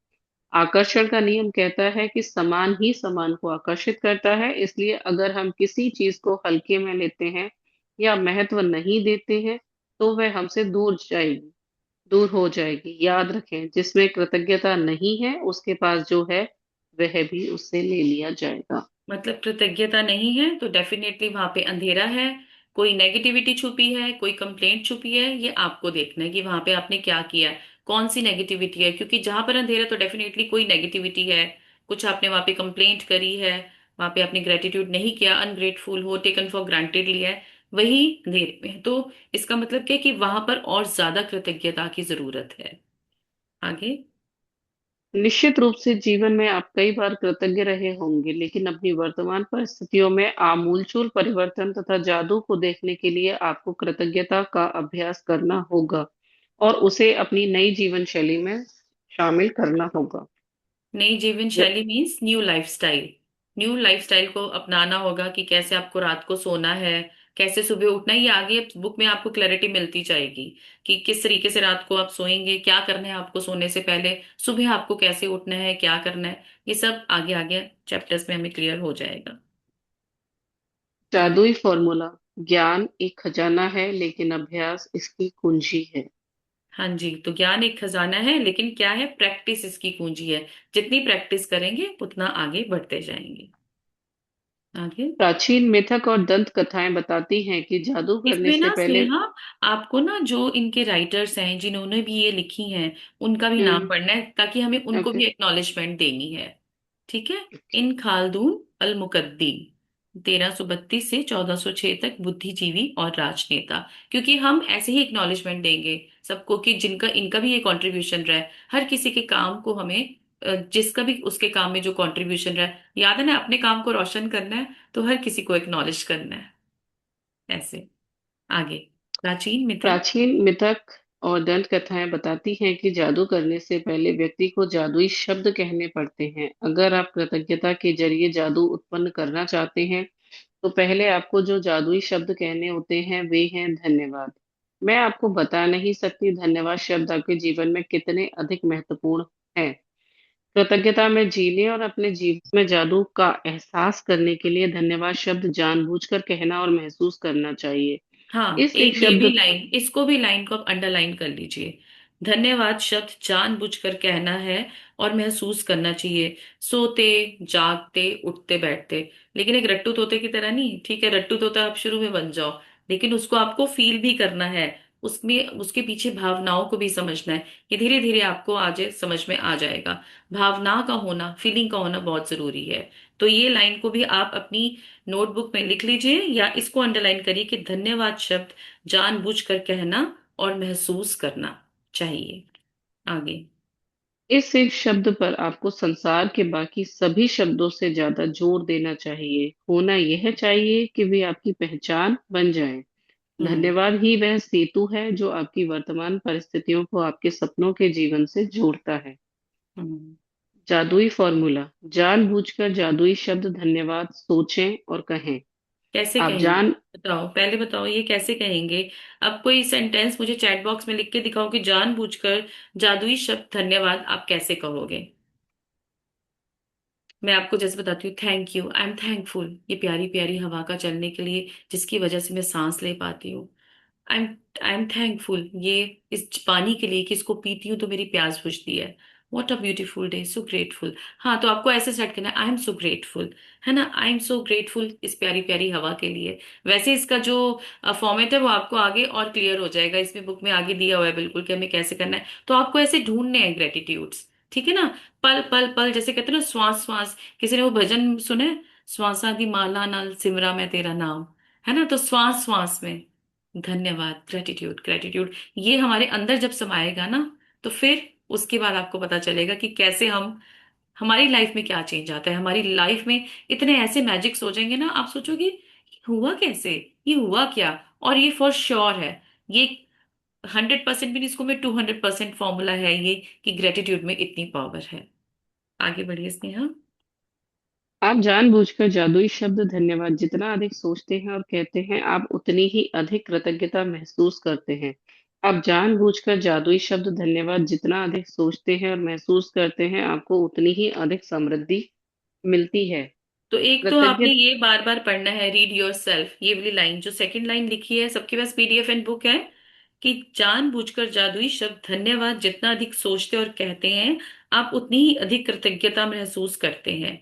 B: आकर्षण का नियम कहता है कि समान ही समान को आकर्षित करता है, इसलिए अगर हम किसी चीज को हल्के में लेते हैं या महत्व नहीं देते हैं तो वह हमसे दूर हो जाएगी। याद रखें, जिसमें कृतज्ञता नहीं है उसके पास जो है वह भी उससे ले लिया जाएगा।
A: मतलब कृतज्ञता नहीं है तो डेफिनेटली वहां पे अंधेरा है, कोई नेगेटिविटी छुपी है, कोई कंप्लेंट छुपी है, ये आपको देखना है कि वहां पे आपने क्या किया है, कौन सी नेगेटिविटी है। क्योंकि जहां पर अंधेरा है तो डेफिनेटली कोई नेगेटिविटी है, कुछ आपने वहां पे कंप्लेंट करी है, वहां पे आपने ग्रेटिट्यूड नहीं किया, अनग्रेटफुल हो, टेकन फॉर ग्रांटेड लिया है, वही अंधेरे में है। तो इसका मतलब क्या है कि वहां पर और ज्यादा कृतज्ञता की जरूरत है। आगे।
B: निश्चित रूप से जीवन में आप कई बार कृतज्ञ रहे होंगे, लेकिन अपनी वर्तमान परिस्थितियों में आमूलचूल परिवर्तन तथा जादू को देखने के लिए आपको कृतज्ञता का अभ्यास करना होगा और उसे अपनी नई जीवन शैली में शामिल करना होगा।
A: नई जीवन
B: ज-
A: शैली means new lifestyle. New lifestyle को अपनाना होगा कि कैसे आपको रात को सोना है, कैसे सुबह उठना है। ये आगे बुक में आपको क्लैरिटी मिलती जाएगी कि किस तरीके से रात को आप सोएंगे, क्या करना है आपको सोने से पहले, सुबह आपको कैसे उठना है, क्या करना है। ये सब आगे आगे चैप्टर्स में हमें क्लियर हो जाएगा।
B: जादुई फॉर्मूला। ज्ञान एक खजाना है लेकिन अभ्यास इसकी कुंजी है।
A: हाँ जी, तो ज्ञान एक खजाना है, लेकिन क्या है, प्रैक्टिस इसकी कुंजी है। जितनी प्रैक्टिस करेंगे उतना आगे बढ़ते जाएंगे। आगे।
B: प्राचीन मिथक और दंत कथाएं बताती हैं कि जादू करने
A: इसमें
B: से
A: ना
B: पहले।
A: स्नेहा, आपको ना जो इनके राइटर्स हैं जिन्होंने भी ये लिखी हैं, उनका भी नाम
B: हम्म।
A: पढ़ना है, ताकि हमें उनको
B: ओके।
A: भी एक्नॉलेजमेंट देनी है। ठीक है। इन खालदून अल मुकद्दीम, 1332 से 1406 तक बुद्धिजीवी और राजनेता। क्योंकि हम ऐसे ही एक्नॉलेजमेंट देंगे सबको कि जिनका इनका भी ये कंट्रीब्यूशन रहा है, हर किसी के काम को हमें जिसका भी उसके काम में जो कंट्रीब्यूशन रहा है, याद है ना, अपने काम को रोशन करना है तो हर किसी को एक्नॉलेज करना है। ऐसे। आगे। प्राचीन मिथक।
B: प्राचीन मिथक और दंत कथाएं बताती हैं कि जादू करने से पहले व्यक्ति को जादुई शब्द कहने पड़ते हैं। अगर आप कृतज्ञता के जरिए जादू उत्पन्न करना चाहते हैं तो पहले आपको जो जादुई शब्द कहने होते हैं वे हैं धन्यवाद। मैं आपको बता नहीं सकती धन्यवाद शब्द आपके जीवन में कितने अधिक महत्वपूर्ण है। कृतज्ञता में जीने और अपने जीवन में जादू का एहसास करने के लिए धन्यवाद शब्द जानबूझकर कहना और महसूस करना चाहिए।
A: हाँ,
B: इस एक
A: एक ये भी
B: शब्द।
A: लाइन, इसको भी लाइन को आप अंडरलाइन कर लीजिए। धन्यवाद शब्द जानबूझकर कहना है और महसूस करना चाहिए, सोते, जागते, उठते बैठते। लेकिन एक रट्टू तोते की तरह नहीं। ठीक है, रट्टू तोता आप शुरू में बन जाओ, लेकिन उसको आपको फील भी करना है, उसमें उसके पीछे भावनाओं को भी समझना है। ये धीरे धीरे आपको आज समझ में आ जाएगा। भावना का होना, फीलिंग का होना बहुत जरूरी है। तो ये लाइन को भी आप अपनी नोटबुक में लिख लीजिए या इसको अंडरलाइन करिए कि धन्यवाद शब्द जानबूझकर कहना और महसूस करना चाहिए। आगे।
B: इस एक शब्द पर आपको संसार के बाकी सभी शब्दों से ज्यादा जोर देना चाहिए। होना यह चाहिए कि वे आपकी पहचान बन जाएं।
A: हम्म।
B: धन्यवाद ही वह सेतु है जो आपकी वर्तमान परिस्थितियों को आपके सपनों के जीवन से जोड़ता है।
A: हम्म।
B: जादुई फॉर्मूला। जानबूझकर जादुई शब्द धन्यवाद सोचें और कहें।
A: कैसे
B: आप
A: कहेंगे?
B: जान
A: बताओ, पहले बताओ ये कैसे कहेंगे। अब कोई सेंटेंस मुझे चैट बॉक्स में लिख के दिखाओ कि जानबूझकर जादुई शब्द धन्यवाद आप कैसे कहोगे। मैं आपको जैसे बताती हूँ, thank you, I am thankful, ये प्यारी प्यारी हवा का चलने के लिए जिसकी वजह से मैं सांस ले पाती हूँ। I am I am thankful ये इस पानी के लिए कि इसको पीती हूँ तो मेरी प्यास बुझती है। What a beautiful day, so grateful. हाँ, तो आपको ऐसे सेट करना है, आई एम सो ग्रेटफुल, है ना, आई एम सो ग्रेटफुल इस प्यारी प्यारी हवा के लिए। वैसे इसका जो फॉर्मेट है वो आपको आगे और क्लियर हो जाएगा, इसमें बुक में आगे दिया हुआ है बिल्कुल कि हमें कैसे करना है। तो आपको ऐसे ढूंढने हैं ग्रेटिट्यूड्स, ठीक है ना। पल पल पल, जैसे कहते हैं ना, श्वास श्वास। किसी ने वो भजन सुने, श्वासा दी माला नाल सिमरा मैं तेरा नाम, है ना। तो श्वास श्वास में धन्यवाद, ग्रेटिट्यूड ग्रेटिट्यूड, ये हमारे अंदर जब समाएगा ना, तो फिर उसके बाद आपको पता चलेगा कि कैसे हम, हमारी लाइफ में क्या चेंज आता है, हमारी लाइफ में इतने ऐसे मैजिक्स हो जाएंगे ना, आप सोचोगे हुआ कैसे, ये हुआ क्या। और ये फॉर श्योर है, ये 100% भी नहीं, इसको मैं 200% फॉर्मूला है ये, कि ग्रेटिट्यूड में इतनी पावर है। आगे बढ़िए स्नेहा।
B: आप जानबूझकर जादुई शब्द धन्यवाद जितना अधिक सोचते हैं और कहते हैं, आप उतनी ही अधिक कृतज्ञता महसूस करते हैं। आप जानबूझकर जादुई शब्द धन्यवाद जितना अधिक सोचते हैं और महसूस करते हैं, आपको उतनी ही अधिक समृद्धि मिलती है।
A: तो एक तो आपने
B: कृतज्ञ
A: ये बार बार पढ़ना है, रीड योर सेल्फ, ये वाली लाइन जो सेकंड लाइन लिखी है, सबके पास पीडीएफ एंड बुक है, कि जानबूझकर जादुई शब्द धन्यवाद जितना अधिक सोचते और कहते हैं, आप उतनी ही अधिक कृतज्ञता महसूस करते हैं।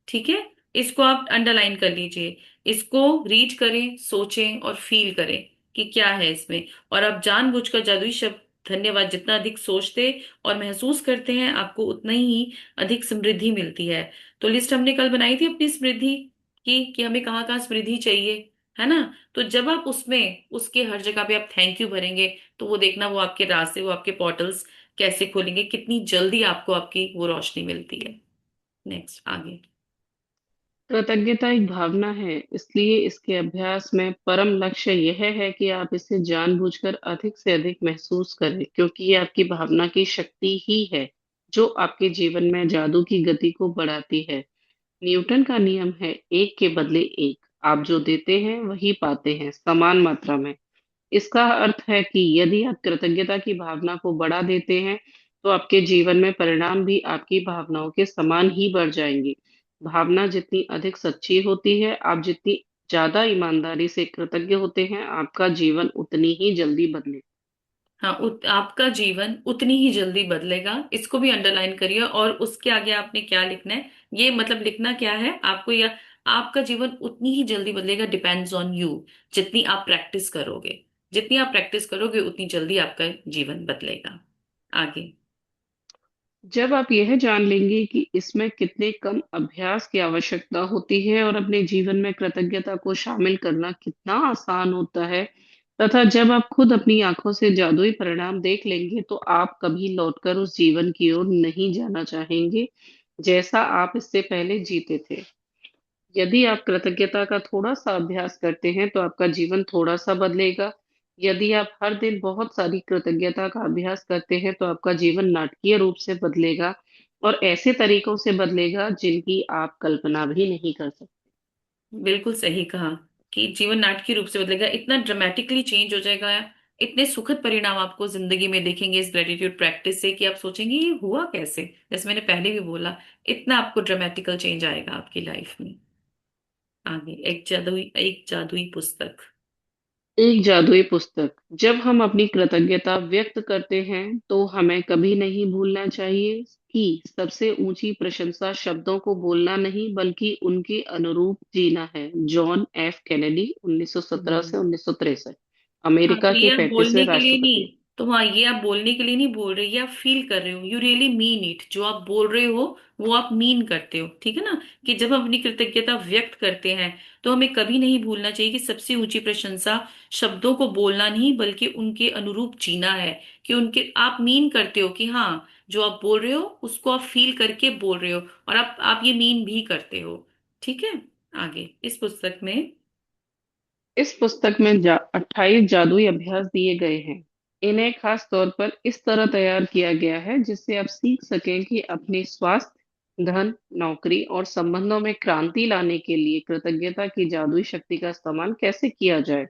A: ठीक है, इसको आप अंडरलाइन कर लीजिए, इसको रीड करें, सोचें और फील करें कि क्या है इसमें। और आप जानबूझकर जादुई शब्द धन्यवाद जितना अधिक सोचते और महसूस करते हैं, आपको उतना ही अधिक समृद्धि मिलती है। तो लिस्ट हमने कल बनाई थी अपनी समृद्धि की, कि हमें कहाँ कहाँ समृद्धि चाहिए, है ना। तो जब आप उसमें उसके हर जगह पे आप थैंक यू भरेंगे, तो वो देखना, वो आपके रास्ते, वो आपके पोर्टल्स कैसे खोलेंगे, कितनी जल्दी आपको आपकी वो रोशनी मिलती है। नेक्स्ट, आगे।
B: कृतज्ञता एक भावना है, इसलिए इसके अभ्यास में परम लक्ष्य यह है कि आप इसे जानबूझकर अधिक से अधिक महसूस करें, क्योंकि ये आपकी भावना की शक्ति ही है जो आपके जीवन में जादू की गति को बढ़ाती है। न्यूटन का नियम है, एक के बदले एक। आप जो देते हैं वही पाते हैं, समान मात्रा में। इसका अर्थ है कि यदि आप कृतज्ञता की भावना को बढ़ा देते हैं, तो आपके जीवन में परिणाम भी आपकी भावनाओं के समान ही बढ़ जाएंगे। भावना जितनी अधिक सच्ची होती है, आप जितनी ज्यादा ईमानदारी से कृतज्ञ होते हैं, आपका जीवन उतनी ही जल्दी बदले।
A: हाँ, आपका जीवन उतनी ही जल्दी बदलेगा, इसको भी अंडरलाइन करिए। और उसके आगे आपने क्या लिखना है, ये मतलब लिखना क्या है आपको, या आपका जीवन उतनी ही जल्दी बदलेगा, डिपेंड्स ऑन यू। जितनी आप प्रैक्टिस करोगे, जितनी आप प्रैक्टिस करोगे उतनी जल्दी आपका जीवन बदलेगा। आगे।
B: जब आप यह जान लेंगे कि इसमें कितने कम अभ्यास की आवश्यकता होती है और अपने जीवन में कृतज्ञता को शामिल करना कितना आसान होता है, तथा जब आप खुद अपनी आंखों से जादुई परिणाम देख लेंगे, तो आप कभी लौटकर उस जीवन की ओर नहीं जाना चाहेंगे जैसा आप इससे पहले जीते थे। यदि आप कृतज्ञता का थोड़ा सा अभ्यास करते हैं, तो आपका जीवन थोड़ा सा बदलेगा। यदि आप हर दिन बहुत सारी कृतज्ञता का अभ्यास करते हैं, तो आपका जीवन नाटकीय रूप से बदलेगा और ऐसे तरीकों से बदलेगा जिनकी आप कल्पना भी नहीं कर सकते।
A: बिल्कुल सही कहा, कि जीवन नाटकीय रूप से बदलेगा, इतना ड्रामेटिकली चेंज हो जाएगा। इतने सुखद परिणाम आपको जिंदगी में देखेंगे इस ग्रेटिट्यूड प्रैक्टिस से, कि आप सोचेंगे ये हुआ कैसे। जैसे मैंने पहले भी बोला, इतना आपको ड्रामेटिकल चेंज आएगा आपकी लाइफ में। आगे, एक जादुई पुस्तक।
B: एक जादुई पुस्तक। जब हम अपनी कृतज्ञता व्यक्त करते हैं, तो हमें कभी नहीं भूलना चाहिए कि सबसे ऊंची प्रशंसा शब्दों को बोलना नहीं, बल्कि उनके अनुरूप जीना है। जॉन एफ कैनेडी, 1917
A: हम्म।
B: से 1963,
A: हाँ,
B: अमेरिका
A: तो
B: के
A: ये आप बोलने
B: 35वें
A: के लिए नहीं,
B: राष्ट्रपति।
A: तो हाँ, ये आप बोलने के लिए नहीं बोल रहे, ये आप फील कर रहे हो, यू रियली मीन इट, जो आप बोल रहे हो वो आप मीन करते हो, ठीक है ना। कि जब हम अपनी कृतज्ञता व्यक्त करते हैं, तो हमें कभी नहीं भूलना चाहिए कि सबसे ऊंची प्रशंसा शब्दों को बोलना नहीं, बल्कि उनके अनुरूप जीना है। कि उनके आप मीन करते हो, कि हाँ, जो आप बोल रहे हो उसको आप फील करके बोल रहे हो, और आप ये मीन भी करते हो। ठीक है। आगे इस पुस्तक में।
B: इस पुस्तक में 28 जादुई अभ्यास दिए गए हैं। इन्हें खास तौर पर इस तरह तैयार किया गया है जिससे आप सीख सकें कि अपने स्वास्थ्य, धन, नौकरी और संबंधों में क्रांति लाने के लिए कृतज्ञता की जादुई शक्ति का इस्तेमाल कैसे किया जाए।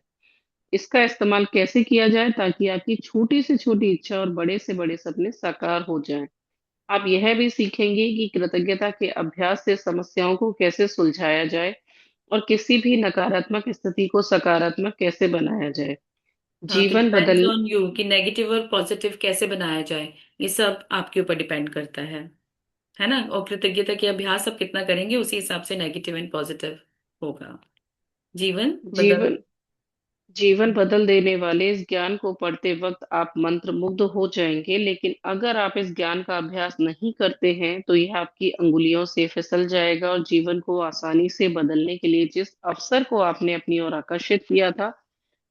B: इसका इस्तेमाल कैसे किया जाए ताकि आपकी छोटी से छोटी इच्छा और बड़े से बड़े सपने साकार हो जाएं। आप यह भी सीखेंगे कि कृतज्ञता के अभ्यास से समस्याओं को कैसे सुलझाया जाए और किसी भी नकारात्मक स्थिति को सकारात्मक कैसे बनाया जाए।
A: हाँ, तो
B: जीवन
A: डिपेंड्स
B: बदल
A: ऑन यू कि नेगेटिव और पॉजिटिव कैसे बनाया जाए। ये सब आपके ऊपर डिपेंड करता है ना। और कृतज्ञता के अभ्यास आप कितना करेंगे उसी हिसाब से नेगेटिव एंड पॉजिटिव होगा। जीवन बदल।
B: जीवन जीवन बदल देने वाले इस ज्ञान को पढ़ते वक्त आप मंत्र मुग्ध हो जाएंगे, लेकिन अगर आप इस ज्ञान का अभ्यास नहीं करते हैं तो यह आपकी अंगुलियों से फिसल जाएगा और जीवन को आसानी से बदलने के लिए जिस अवसर को आपने अपनी ओर आकर्षित किया था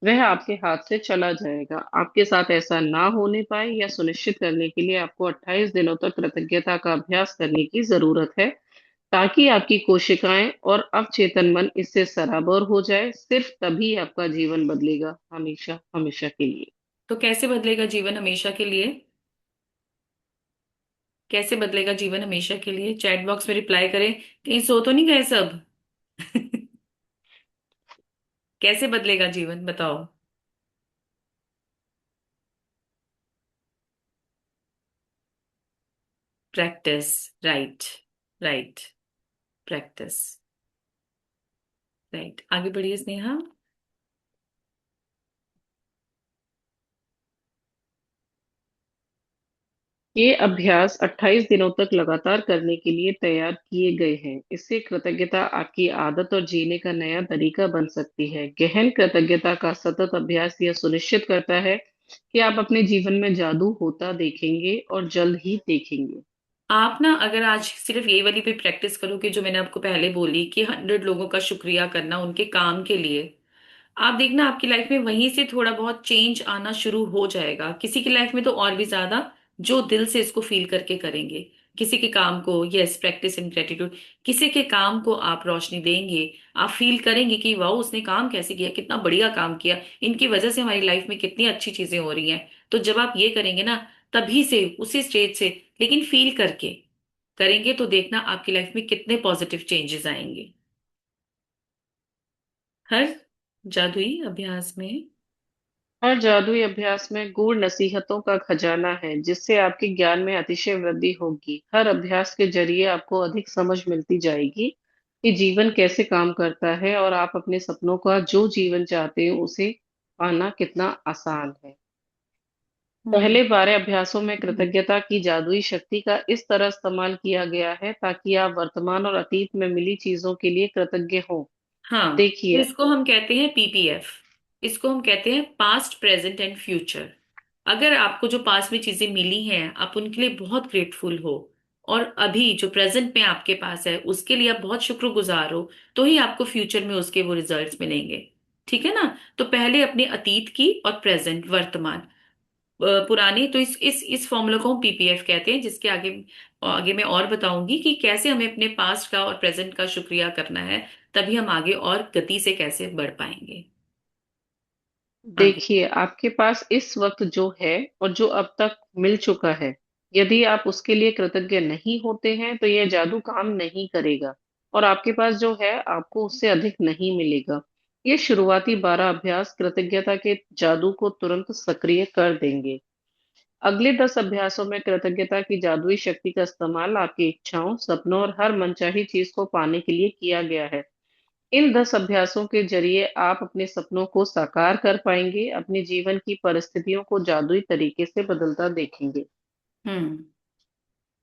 B: वह आपके हाथ से चला जाएगा। आपके साथ ऐसा ना होने पाए यह सुनिश्चित करने के लिए आपको 28 दिनों तक कृतज्ञता का अभ्यास करने की जरूरत है, ताकि आपकी कोशिकाएं और अवचेतन मन इससे सराबोर हो जाए। सिर्फ तभी आपका जीवन बदलेगा, हमेशा हमेशा के लिए।
A: तो कैसे बदलेगा जीवन हमेशा के लिए? कैसे बदलेगा जीवन हमेशा के लिए? चैट बॉक्स में रिप्लाई करें। कहीं सो तो नहीं गए सब? कैसे बदलेगा जीवन बताओ। Practice. Right. Right. Practice. Right, आगे बढ़िए स्नेहा।
B: ये अभ्यास 28 दिनों तक लगातार करने के लिए तैयार किए गए हैं। इससे कृतज्ञता आपकी आदत और जीने का नया तरीका बन सकती है। गहन कृतज्ञता का सतत अभ्यास यह सुनिश्चित करता है कि आप अपने जीवन में जादू होता देखेंगे और जल्द ही देखेंगे।
A: आप ना अगर आज सिर्फ यही वाली भी प्रैक्टिस करोगे जो मैंने आपको पहले बोली कि 100 लोगों का शुक्रिया करना उनके काम के लिए, आप देखना आपकी लाइफ में वहीं से थोड़ा बहुत चेंज आना शुरू हो जाएगा। किसी की लाइफ में तो और भी ज्यादा, जो दिल से इसको फील करके करेंगे। किसी के काम को, यस, प्रैक्टिस इन ग्रेटिट्यूड, किसी के काम को आप रोशनी देंगे। आप फील करेंगे कि वाह उसने काम कैसे किया, कितना बढ़िया काम किया, इनकी वजह से हमारी लाइफ में कितनी अच्छी चीजें हो रही हैं। तो जब आप ये करेंगे ना, तभी से उसी स्टेज से, लेकिन फील करके करेंगे, तो देखना आपकी लाइफ में कितने पॉजिटिव चेंजेस आएंगे। हर जादुई अभ्यास में।
B: हर जादुई अभ्यास में गूढ़ नसीहतों का खजाना है जिससे आपके ज्ञान में अतिशय वृद्धि होगी। हर अभ्यास के जरिए आपको अधिक समझ मिलती जाएगी कि जीवन कैसे काम करता है और आप अपने सपनों का जो जीवन चाहते हैं उसे पाना कितना आसान है।
A: हम्म।
B: पहले 12 अभ्यासों में कृतज्ञता की जादुई शक्ति का इस तरह इस्तेमाल किया गया है ताकि आप वर्तमान और अतीत में मिली चीजों के लिए कृतज्ञ हों।
A: हाँ, तो
B: देखिए,
A: इसको हम कहते हैं पीपीएफ। इसको हम कहते हैं पास्ट, प्रेजेंट एंड फ्यूचर। अगर आपको जो पास्ट में चीजें मिली हैं आप उनके लिए बहुत ग्रेटफुल हो, और अभी जो प्रेजेंट में आपके पास है उसके लिए आप बहुत शुक्रगुजार हो, तो ही आपको फ्यूचर में उसके वो रिजल्ट्स मिलेंगे। ठीक है ना। तो पहले अपने अतीत की और प्रेजेंट, वर्तमान, पुरानी, तो इस फॉर्मूला को हम पीपीएफ कहते हैं, जिसके आगे आगे मैं और बताऊंगी कि कैसे हमें अपने पास्ट का और प्रेजेंट का शुक्रिया करना है। तभी हम आगे और गति से कैसे बढ़ पाएंगे। आगे।
B: देखिए, आपके पास इस वक्त जो है और जो अब तक मिल चुका है, यदि आप उसके लिए कृतज्ञ नहीं होते हैं तो यह जादू काम नहीं करेगा और आपके पास जो है आपको उससे अधिक नहीं मिलेगा। ये शुरुआती 12 अभ्यास कृतज्ञता के जादू को तुरंत सक्रिय कर देंगे। अगले 10 अभ्यासों में कृतज्ञता की जादुई शक्ति का इस्तेमाल आपकी इच्छाओं, सपनों और हर मनचाही चीज को पाने के लिए किया गया है। इन 10 अभ्यासों के जरिए आप अपने सपनों को साकार कर पाएंगे, अपने जीवन की परिस्थितियों को जादुई तरीके से बदलता देखेंगे।
A: हम्म।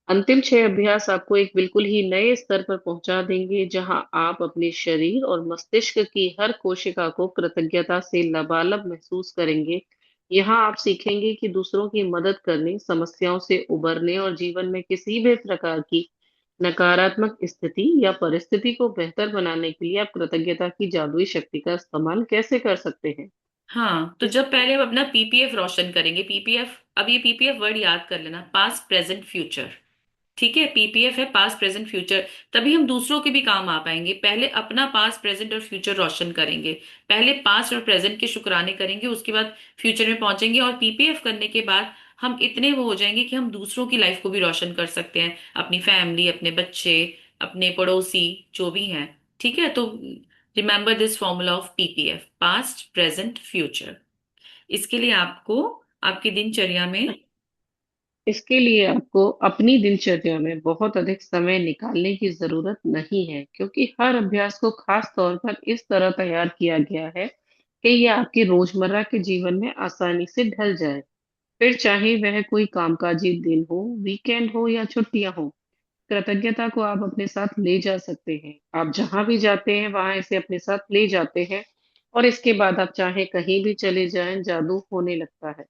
B: अंतिम 6 अभ्यास आपको एक बिल्कुल ही नए स्तर पर पहुंचा देंगे, जहां आप अपने शरीर और मस्तिष्क की हर कोशिका को कृतज्ञता से लबालब महसूस करेंगे। यहाँ आप सीखेंगे कि दूसरों की मदद करने, समस्याओं से उबरने और जीवन में किसी भी प्रकार की नकारात्मक स्थिति या परिस्थिति को बेहतर बनाने के लिए आप कृतज्ञता की जादुई शक्ति का इस्तेमाल कैसे कर सकते हैं।
A: हाँ, तो
B: इस
A: जब पहले हम अपना पीपीएफ रोशन करेंगे, पीपीएफ, अब ये पीपीएफ वर्ड याद कर लेना, पास्ट, प्रेजेंट, फ्यूचर। ठीक है, पीपीएफ है पास्ट प्रेजेंट फ्यूचर। तभी हम दूसरों के भी काम आ पाएंगे। पहले अपना पास्ट प्रेजेंट और फ्यूचर रोशन करेंगे। पहले पास्ट और प्रेजेंट के शुक्राने करेंगे, उसके बाद फ्यूचर में पहुंचेंगे। और पीपीएफ करने के बाद हम इतने वो हो जाएंगे कि हम दूसरों की लाइफ को भी रोशन कर सकते हैं, अपनी फैमिली, अपने बच्चे, अपने पड़ोसी, जो भी हैं। ठीक है, तो remember this formula of PPF, past present future. इसके लिए आपको आपकी दिनचर्या में।
B: इसके लिए आपको अपनी दिनचर्या में बहुत अधिक समय निकालने की जरूरत नहीं है, क्योंकि हर अभ्यास को खास तौर पर इस तरह तैयार किया गया है कि यह आपके रोजमर्रा के जीवन में आसानी से ढल जाए। फिर चाहे वह कोई कामकाजी दिन हो, वीकेंड हो या छुट्टियां हो, कृतज्ञता को आप अपने साथ ले जा सकते हैं। आप जहां भी जाते हैं वहां इसे अपने साथ ले जाते हैं, और इसके बाद आप चाहे कहीं भी चले जाएं, जादू होने लगता है।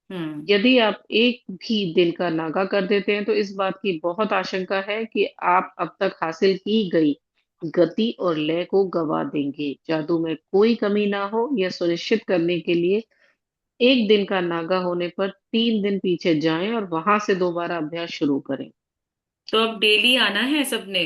A: हम्म।
B: यदि आप एक भी दिन का नागा कर देते हैं तो इस बात की बहुत आशंका है कि आप अब तक हासिल की गई गति और लय को गवा देंगे। जादू में कोई कमी ना हो, यह सुनिश्चित करने के लिए एक दिन का नागा होने पर 3 दिन पीछे जाएं और वहां से दोबारा अभ्यास शुरू करें।
A: तो अब डेली आना है सबने।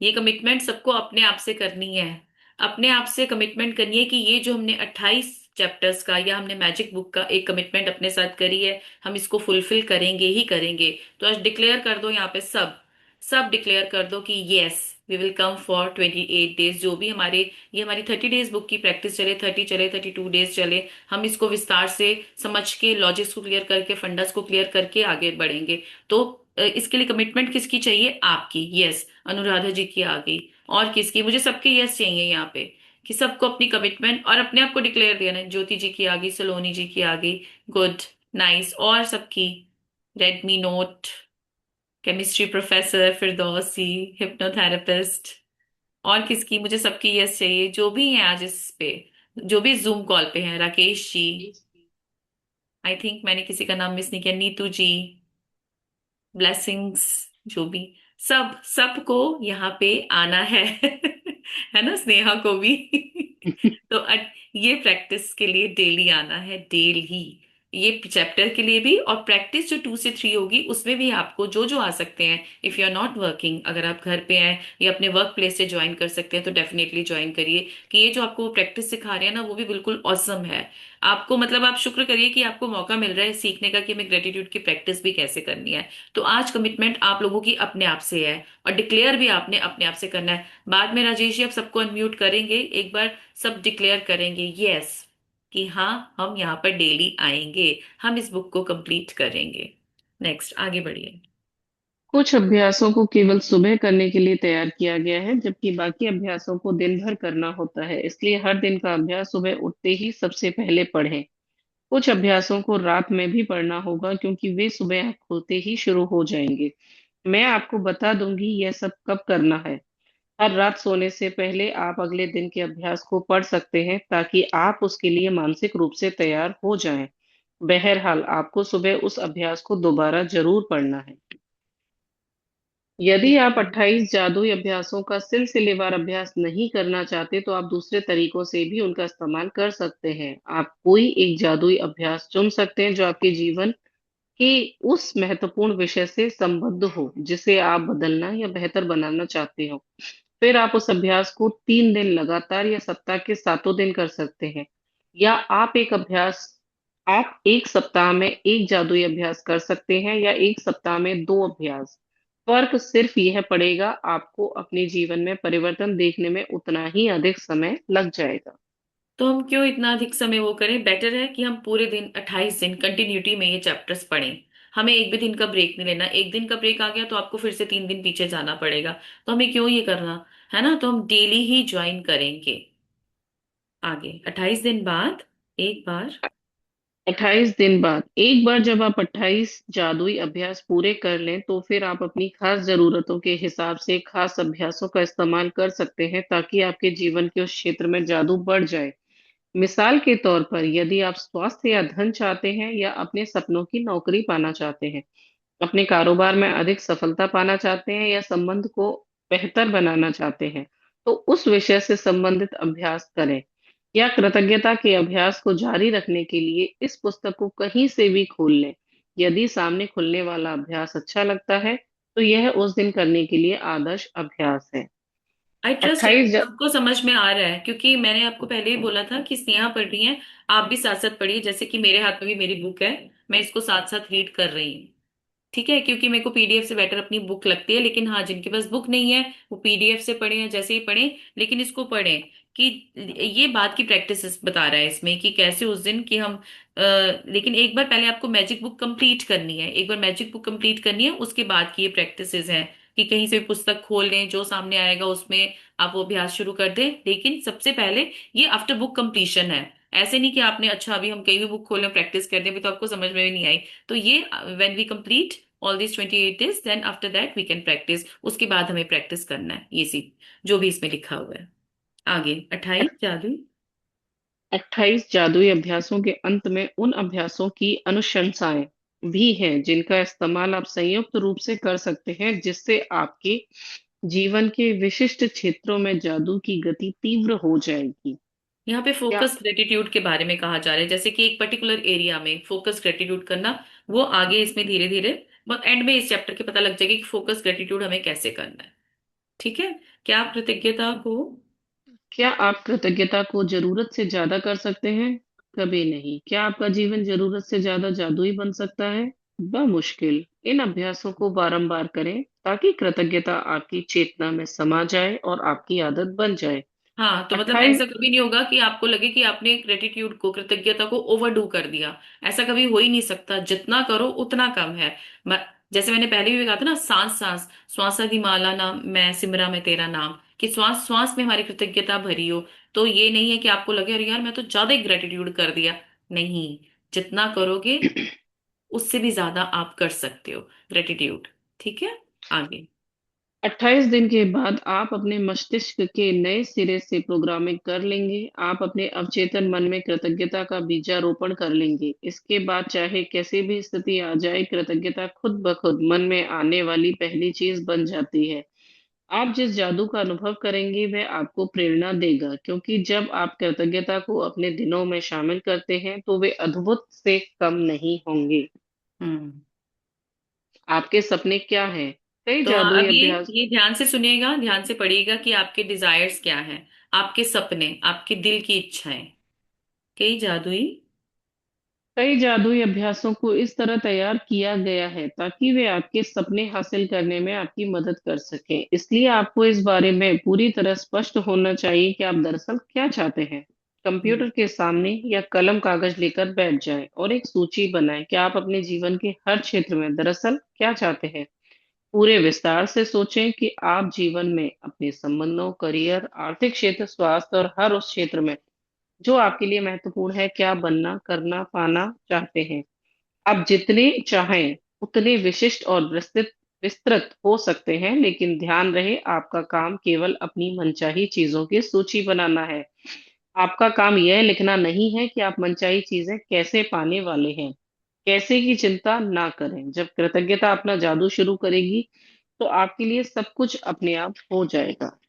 A: ये कमिटमेंट सबको अपने आप से करनी है। अपने आप से कमिटमेंट करनी है कि ये जो हमने 28 चैप्टर्स का या हमने मैजिक बुक का एक कमिटमेंट अपने साथ करी है, हम इसको फुलफिल करेंगे ही करेंगे। तो आज डिक्लेयर कर दो यहाँ पे सब, सब डिक्लेयर कर दो कि yes, we will come for 28 days. जो भी हमारे, ये हमारी 30 डेज बुक की प्रैक्टिस चले, 30 चले, 32 डेज चले, हम इसको विस्तार से समझ के, लॉजिक्स को क्लियर करके, फंडास को क्लियर करके आगे बढ़ेंगे। तो इसके लिए कमिटमेंट किसकी चाहिए? आपकी। यस, अनुराधा जी की आ गई। और किसकी? मुझे सबके यस चाहिए यहाँ पे, कि सबको अपनी कमिटमेंट और अपने आप को डिक्लेयर देना है। ज्योति जी की आ गई, सलोनी जी की आ गई। Good, nice. और सबकी? Redmi note, chemistry professor Firdausi, hypnotherapist. और किसकी? मुझे सबकी यस चाहिए, जो भी हैं आज इस पे, जो भी जूम कॉल पे हैं। राकेश जी, आई थिंक मैंने किसी का नाम मिस नहीं किया। नीतू जी, ब्लेसिंग्स, जो भी, सब सबको यहाँ पे आना है है ना, स्नेहा को भी तो ये प्रैक्टिस के लिए डेली आना है, डेली। ये चैप्टर के लिए भी, और प्रैक्टिस जो 2 से 3 होगी उसमें भी आपको जो जो आ सकते हैं। If you are not working, अगर आप घर पे हैं या अपने वर्क प्लेस से ज्वाइन कर सकते हैं तो डेफिनेटली ज्वाइन करिए। कि ये जो आपको प्रैक्टिस सिखा रहे हैं ना, वो भी बिल्कुल ऑसम है। आपको मतलब आप शुक्र करिए कि आपको मौका मिल रहा है सीखने का कि हमें ग्रेटिट्यूड की प्रैक्टिस भी कैसे करनी है। तो आज कमिटमेंट आप लोगों की अपने आप से है, और डिक्लेयर भी आपने अपने आप से करना है। बाद में राजेश जी आप सबको अनम्यूट करेंगे, एक बार सब डिक्लेयर करेंगे यस, कि हाँ हम यहाँ पर डेली आएंगे, हम इस बुक को कंप्लीट करेंगे। नेक्स्ट, आगे बढ़िए।
B: कुछ अभ्यासों को केवल सुबह करने के लिए तैयार किया गया है, जबकि बाकी अभ्यासों को दिन भर करना होता है। इसलिए हर दिन का अभ्यास सुबह उठते ही सबसे पहले पढ़ें। कुछ अभ्यासों को रात में भी पढ़ना होगा, क्योंकि वे सुबह आँख खुलते ही शुरू हो जाएंगे। मैं आपको बता दूंगी यह सब कब करना है। हर रात सोने से पहले आप अगले दिन के अभ्यास को पढ़ सकते हैं, ताकि आप उसके लिए मानसिक रूप से तैयार हो जाएं। बहरहाल, आपको सुबह उस अभ्यास को दोबारा जरूर पढ़ना है। यदि
A: ठीक
B: आप
A: है।
B: 28 जादुई अभ्यासों का सिलसिलेवार अभ्यास नहीं करना चाहते, तो आप दूसरे तरीकों से भी उनका इस्तेमाल कर सकते हैं। आप कोई एक जादुई अभ्यास चुन सकते हैं जो आपके जीवन के उस महत्वपूर्ण विषय से संबद्ध हो जिसे आप बदलना या बेहतर बनाना चाहते हो। फिर आप उस अभ्यास को 3 दिन लगातार या सप्ताह के सातों दिन कर सकते हैं। या आप एक सप्ताह में एक जादुई अभ्यास कर सकते हैं, या एक सप्ताह में 2 अभ्यास। फर्क सिर्फ यह पड़ेगा, आपको अपने जीवन में परिवर्तन देखने में उतना ही अधिक समय लग जाएगा।
A: तो हम क्यों इतना अधिक समय वो करें? बेटर है कि हम पूरे दिन 28 दिन कंटिन्यूटी में ये चैप्टर्स पढ़ें। हमें एक भी दिन का ब्रेक नहीं लेना। एक दिन का ब्रेक आ गया तो आपको फिर से 3 दिन पीछे जाना पड़ेगा। तो हमें क्यों ये करना, है ना? तो हम डेली ही ज्वाइन करेंगे। आगे 28 दिन बाद एक बार।
B: 28 दिन बाद एक बार जब आप 28 जादुई अभ्यास पूरे कर लें, तो फिर आप अपनी खास जरूरतों के हिसाब से खास अभ्यासों का इस्तेमाल कर सकते हैं, ताकि आपके जीवन के उस क्षेत्र में जादू बढ़ जाए। मिसाल के तौर पर, यदि आप स्वास्थ्य या धन चाहते हैं, या अपने सपनों की नौकरी पाना चाहते हैं, अपने कारोबार में अधिक सफलता पाना चाहते हैं, या संबंध को बेहतर बनाना चाहते हैं, तो उस विषय से संबंधित अभ्यास करें। या कृतज्ञता के अभ्यास को जारी रखने के लिए इस पुस्तक को कहीं से भी खोल लें। यदि सामने खुलने वाला अभ्यास अच्छा लगता है, तो यह उस दिन करने के लिए आदर्श अभ्यास है।
A: आई ट्रस्ट
B: 28
A: आपको समझ में आ रहा है, क्योंकि मैंने आपको पहले ही बोला था कि स्नेहा पढ़ रही है, आप भी साथ साथ पढ़िए। जैसे कि मेरे हाथ में भी मेरी बुक है, मैं इसको साथ साथ रीड कर रही हूँ। ठीक है, क्योंकि मेरे को पीडीएफ से बेटर अपनी बुक लगती है। लेकिन हाँ, जिनके पास बुक नहीं है वो पीडीएफ से पढ़े या जैसे ही पढ़े, लेकिन इसको पढ़ें कि ये बात की प्रैक्टिस बता रहा है इसमें कि कैसे उस दिन कि हम लेकिन एक बार पहले आपको मैजिक बुक कंप्लीट करनी है, एक बार मैजिक बुक कंप्लीट करनी है, उसके बाद की ये प्रैक्टिसेस हैं कि कहीं से भी पुस्तक खोल लें, जो सामने आएगा उसमें आप वो अभ्यास शुरू कर दें। लेकिन सबसे पहले ये आफ्टर बुक कंप्लीशन है। ऐसे नहीं कि आपने अच्छा अभी हम कहीं भी बुक खोलें प्रैक्टिस कर दें, अभी तो आपको समझ में भी नहीं आई। तो ये when we complete all this 28 days, then after that we can practice. उसके बाद हमें प्रैक्टिस करना है ये सी जो भी इसमें लिखा हुआ है। आगे 28 जादू।
B: 28 जादुई अभ्यासों के अंत में उन अभ्यासों की अनुशंसाएं भी हैं जिनका इस्तेमाल आप संयुक्त रूप से कर सकते हैं, जिससे आपके जीवन के विशिष्ट क्षेत्रों में जादू की गति तीव्र हो जाएगी।
A: यहाँ पे
B: क्या
A: फोकस ग्रेटिट्यूड के बारे में कहा जा रहा है, जैसे कि एक पर्टिकुलर एरिया में फोकस ग्रेटिट्यूड करना। वो आगे इसमें धीरे धीरे बहुत एंड में इस चैप्टर के पता लग जाएगा कि फोकस ग्रेटिट्यूड हमें कैसे करना है। ठीक है। क्या आप कृतज्ञता को।
B: क्या आप कृतज्ञता को जरूरत से ज्यादा कर सकते हैं? कभी नहीं। क्या आपका जीवन जरूरत से ज्यादा जादुई बन सकता है? बमुश्किल। इन अभ्यासों को बारंबार करें ताकि कृतज्ञता आपकी चेतना में समा जाए और आपकी आदत बन जाए।
A: हाँ, तो मतलब
B: 28
A: ऐसा कभी नहीं होगा कि आपको लगे कि आपने ग्रेटिट्यूड को, कृतज्ञता को ओवरडू कर दिया। ऐसा कभी हो ही नहीं सकता, जितना करो उतना कम है। म- जैसे मैंने पहले भी कहा था ना, सांस सांस श्वासा दी माला नाम मैं सिमरा में तेरा नाम, कि श्वास श्वास में हमारी कृतज्ञता भरी हो। तो ये नहीं है कि आपको लगे अरे यार मैं तो ज्यादा ही ग्रेटिट्यूड कर दिया। नहीं, जितना करोगे उससे भी ज्यादा आप कर सकते हो ग्रेटिट्यूड। ठीक है। आगे।
B: 28 दिन के बाद आप अपने मस्तिष्क के नए सिरे से प्रोग्रामिंग कर लेंगे। आप अपने अवचेतन मन में कृतज्ञता का बीजारोपण कर लेंगे। इसके बाद चाहे कैसी भी स्थिति आ जाए, कृतज्ञता खुद ब खुद मन में आने वाली पहली चीज बन जाती है। आप जिस जादू का अनुभव करेंगे वह आपको प्रेरणा देगा, क्योंकि जब आप कृतज्ञता को अपने दिनों में शामिल करते हैं तो वे अद्भुत से कम नहीं होंगे।
A: हम्म।
B: आपके सपने क्या हैं? कई
A: तो
B: जादुई
A: अब
B: अभ्यास
A: ये ध्यान से सुनिएगा, ध्यान से पढ़िएगा कि आपके डिजायर्स क्या हैं, आपके सपने, आपके दिल की इच्छाएं। कई जादुई।
B: कई जादुई अभ्यासों को इस तरह तैयार किया गया है ताकि वे आपके सपने हासिल करने में आपकी मदद कर सकें। इसलिए आपको इस बारे में पूरी तरह स्पष्ट होना चाहिए कि आप दरअसल क्या चाहते हैं।
A: हम्म।
B: कंप्यूटर के सामने या कलम कागज लेकर बैठ जाएं और एक सूची बनाएं कि आप अपने जीवन के हर क्षेत्र में दरअसल क्या चाहते हैं। पूरे विस्तार से सोचें कि आप जीवन में अपने संबंधों, करियर, आर्थिक क्षेत्र, स्वास्थ्य और हर उस क्षेत्र में जो आपके लिए महत्वपूर्ण है क्या बनना, करना, पाना चाहते हैं। आप जितने चाहें उतने विशिष्ट और विस्तृत विस्तृत हो सकते हैं, लेकिन ध्यान रहे आपका काम केवल अपनी मनचाही चीजों की सूची बनाना है। आपका काम यह लिखना नहीं है कि आप मनचाही चीजें कैसे पाने वाले हैं। कैसे की चिंता ना करें। जब कृतज्ञता अपना जादू शुरू करेगी तो आपके लिए सब कुछ अपने आप हो जाएगा।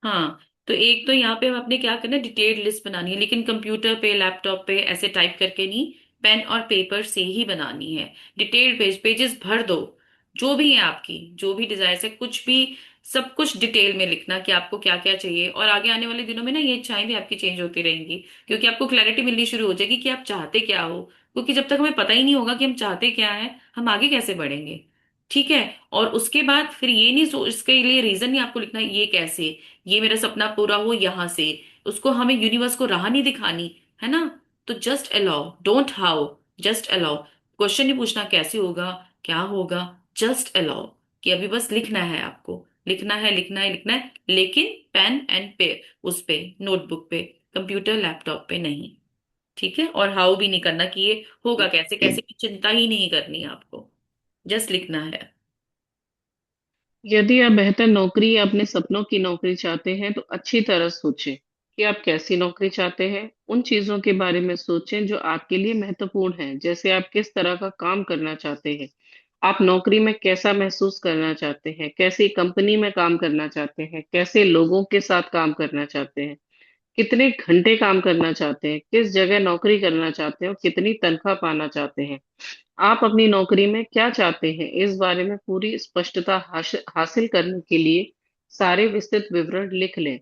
A: हाँ, तो एक तो यहाँ पे हम अपने क्या करना है, डिटेल्ड लिस्ट बनानी है, लेकिन कंप्यूटर पे लैपटॉप पे ऐसे टाइप करके नहीं, पेन और पेपर से ही बनानी है। डिटेल्ड पेजेस भर दो, जो भी है आपकी जो भी डिजायर है, कुछ भी, सब कुछ डिटेल में लिखना कि आपको क्या क्या चाहिए। और आगे आने वाले दिनों में ना ये इच्छाएं भी आपकी चेंज होती रहेंगी, क्योंकि आपको क्लैरिटी मिलनी शुरू हो जाएगी कि आप चाहते क्या हो। क्योंकि जब तक हमें पता ही नहीं होगा कि हम चाहते क्या है, हम आगे कैसे बढ़ेंगे। ठीक है। और उसके बाद फिर ये नहीं सोच, इसके लिए रीजन नहीं आपको लिखना ये कैसे, ये मेरा सपना पूरा हो यहां से। उसको हमें यूनिवर्स को राह नहीं दिखानी, है ना। तो just allow, don't how, just allow. Question नहीं पूछना कैसे होगा, क्या होगा। जस्ट अलाउ कि अभी बस लिखना है आपको, लिखना है लिखना है लिखना है, लेकिन पेन एंड पे, उस पे नोटबुक पे, कंप्यूटर लैपटॉप पे नहीं। ठीक है। और हाउ भी नहीं करना कि ये होगा कैसे कैसे की चिंता ही नहीं करनी है आपको, जस्ट लिखना है।
B: यदि आप बेहतर नौकरी या अपने सपनों की नौकरी चाहते हैं तो अच्छी तरह सोचें कि आप कैसी नौकरी चाहते हैं। उन चीजों के बारे में सोचें जो आपके लिए महत्वपूर्ण है, जैसे आप किस तरह का काम करना चाहते हैं, आप नौकरी में कैसा महसूस करना चाहते हैं, कैसी कंपनी में काम करना चाहते हैं, कैसे लोगों के साथ काम करना चाहते हैं। कितने घंटे काम करना चाहते हैं, किस जगह नौकरी करना चाहते हैं और कितनी तनख्वाह पाना चाहते हैं। आप अपनी नौकरी में क्या चाहते हैं, इस बारे में पूरी स्पष्टता हासिल करने के लिए सारे विस्तृत विवरण लिख लें।
A: हाँ,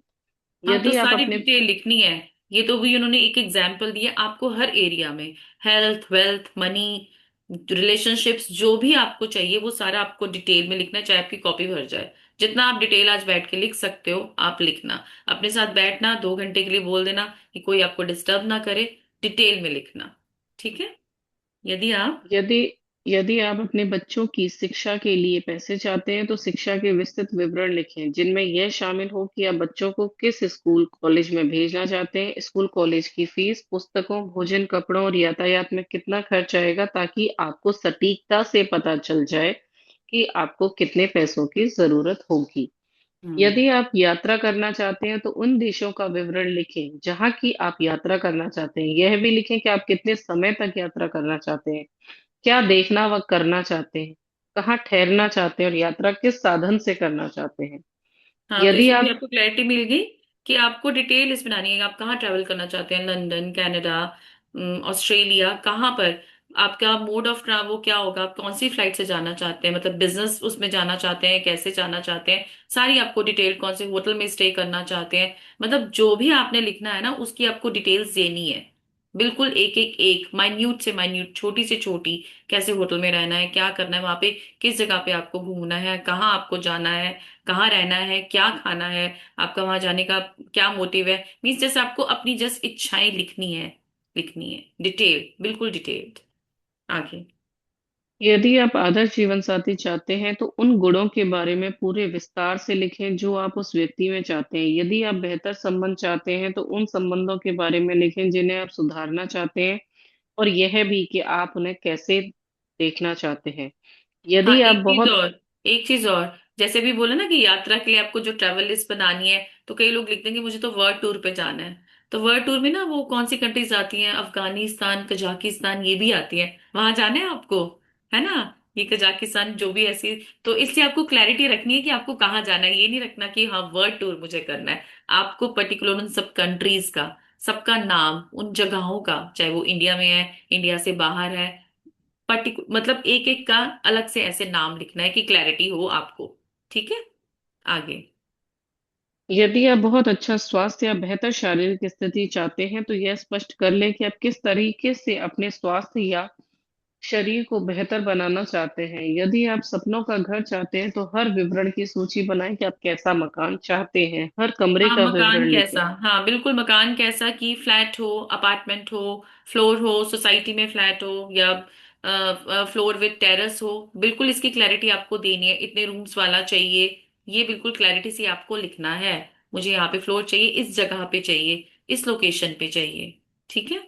A: तो
B: यदि आप
A: सारी
B: अपने
A: डिटेल लिखनी है। ये तो भी उन्होंने एक एग्जाम्पल दिया आपको हर एरिया में। हेल्थ, वेल्थ, मनी, रिलेशनशिप्स, जो भी आपको चाहिए वो सारा आपको डिटेल में लिखना है, चाहे आपकी कॉपी भर जाए। जितना आप डिटेल आज बैठ के लिख सकते हो आप लिखना। अपने साथ बैठना, 2 घंटे के लिए बोल देना कि कोई आपको डिस्टर्ब ना करे। डिटेल में लिखना। ठीक है। यदि आप
B: यदि यदि आप अपने बच्चों की शिक्षा के लिए पैसे चाहते हैं तो शिक्षा के विस्तृत विवरण लिखें, जिनमें यह शामिल हो कि आप बच्चों को किस स्कूल कॉलेज में भेजना चाहते हैं, स्कूल कॉलेज की फीस, पुस्तकों, भोजन, कपड़ों और यातायात में कितना खर्च आएगा, ताकि आपको सटीकता से पता चल जाए कि आपको कितने पैसों की जरूरत होगी।
A: हम्म।
B: यदि आप यात्रा करना चाहते हैं तो उन देशों का विवरण लिखें जहां की आप यात्रा करना चाहते हैं। यह भी लिखें कि आप कितने समय तक यात्रा करना चाहते हैं, क्या देखना व करना चाहते हैं, कहाँ ठहरना चाहते हैं और यात्रा किस साधन से करना चाहते हैं।
A: हाँ, तो
B: यदि
A: इसमें भी
B: आप
A: आपको क्लैरिटी मिल गई कि आपको डिटेल इस बनानी है। आप कहाँ ट्रैवल करना चाहते हैं, लंदन, कनाडा, ऑस्ट्रेलिया, कहाँ पर आपका मोड ऑफ ट्रैवल क्या होगा, आप कौन सी फ्लाइट से जाना चाहते हैं, मतलब बिजनेस उसमें जाना चाहते हैं, कैसे जाना चाहते हैं, सारी आपको डिटेल, कौन से होटल में स्टे करना चाहते हैं, मतलब जो भी आपने लिखना है ना उसकी आपको डिटेल्स देनी है। बिल्कुल एक एक एक माइन्यूट से माइन्यूट, छोटी से छोटी, कैसे होटल में रहना है, क्या करना है वहां पे, किस जगह पे आपको घूमना है, कहाँ आपको जाना है, कहाँ रहना है, क्या खाना है, आपका वहां जाने का क्या मोटिव है। मीन्स जैसे आपको अपनी जस्ट इच्छाएं लिखनी है। लिखनी है डिटेल, बिल्कुल डिटेल्ड। आगे।
B: यदि आप आदर्श जीवन साथी चाहते हैं तो उन गुणों के बारे में पूरे विस्तार से लिखें जो आप उस व्यक्ति में चाहते हैं। यदि आप बेहतर संबंध चाहते हैं तो उन संबंधों के बारे में लिखें जिन्हें आप सुधारना चाहते हैं, और यह भी कि आप उन्हें कैसे देखना चाहते हैं।
A: हाँ,
B: यदि आप
A: एक चीज
B: बहुत
A: और, एक चीज और। जैसे भी बोला ना कि यात्रा के लिए आपको जो ट्रैवल लिस्ट बनानी है, तो कई लोग लिखते हैं कि मुझे तो वर्ल्ड टूर पे जाना है। तो वर्ल्ड टूर में ना वो कौन सी कंट्रीज आती हैं, अफगानिस्तान, कजाकिस्तान, ये भी आती है, वहां जाना है आपको, है ना। ये कजाकिस्तान जो भी ऐसी, तो इसलिए आपको क्लैरिटी रखनी है कि आपको कहाँ जाना है। ये नहीं रखना कि हाँ वर्ल्ड टूर मुझे करना है। आपको पर्टिकुलर उन सब कंट्रीज का, सबका नाम, उन जगहों का, चाहे वो इंडिया में है, इंडिया से बाहर है, मतलब एक एक का अलग से ऐसे नाम लिखना है कि क्लैरिटी हो आपको। ठीक है। आगे।
B: यदि आप बहुत अच्छा स्वास्थ्य या बेहतर शारीरिक स्थिति चाहते हैं तो यह स्पष्ट कर लें कि आप किस तरीके से अपने स्वास्थ्य या शरीर को बेहतर बनाना चाहते हैं। यदि आप सपनों का घर चाहते हैं तो हर विवरण की सूची बनाएं कि आप कैसा मकान चाहते हैं, हर कमरे
A: हाँ,
B: का
A: मकान
B: विवरण लिखें।
A: कैसा, हाँ बिल्कुल, मकान कैसा, कि फ्लैट हो, अपार्टमेंट हो, फ्लोर हो, सोसाइटी में फ्लैट हो, या फ्लोर विद टेरेस हो। बिल्कुल इसकी क्लैरिटी आपको देनी है। इतने रूम्स वाला चाहिए, ये बिल्कुल क्लैरिटी से आपको लिखना है। मुझे यहाँ पे फ्लोर चाहिए, इस जगह पे चाहिए, इस लोकेशन पे चाहिए। ठीक है।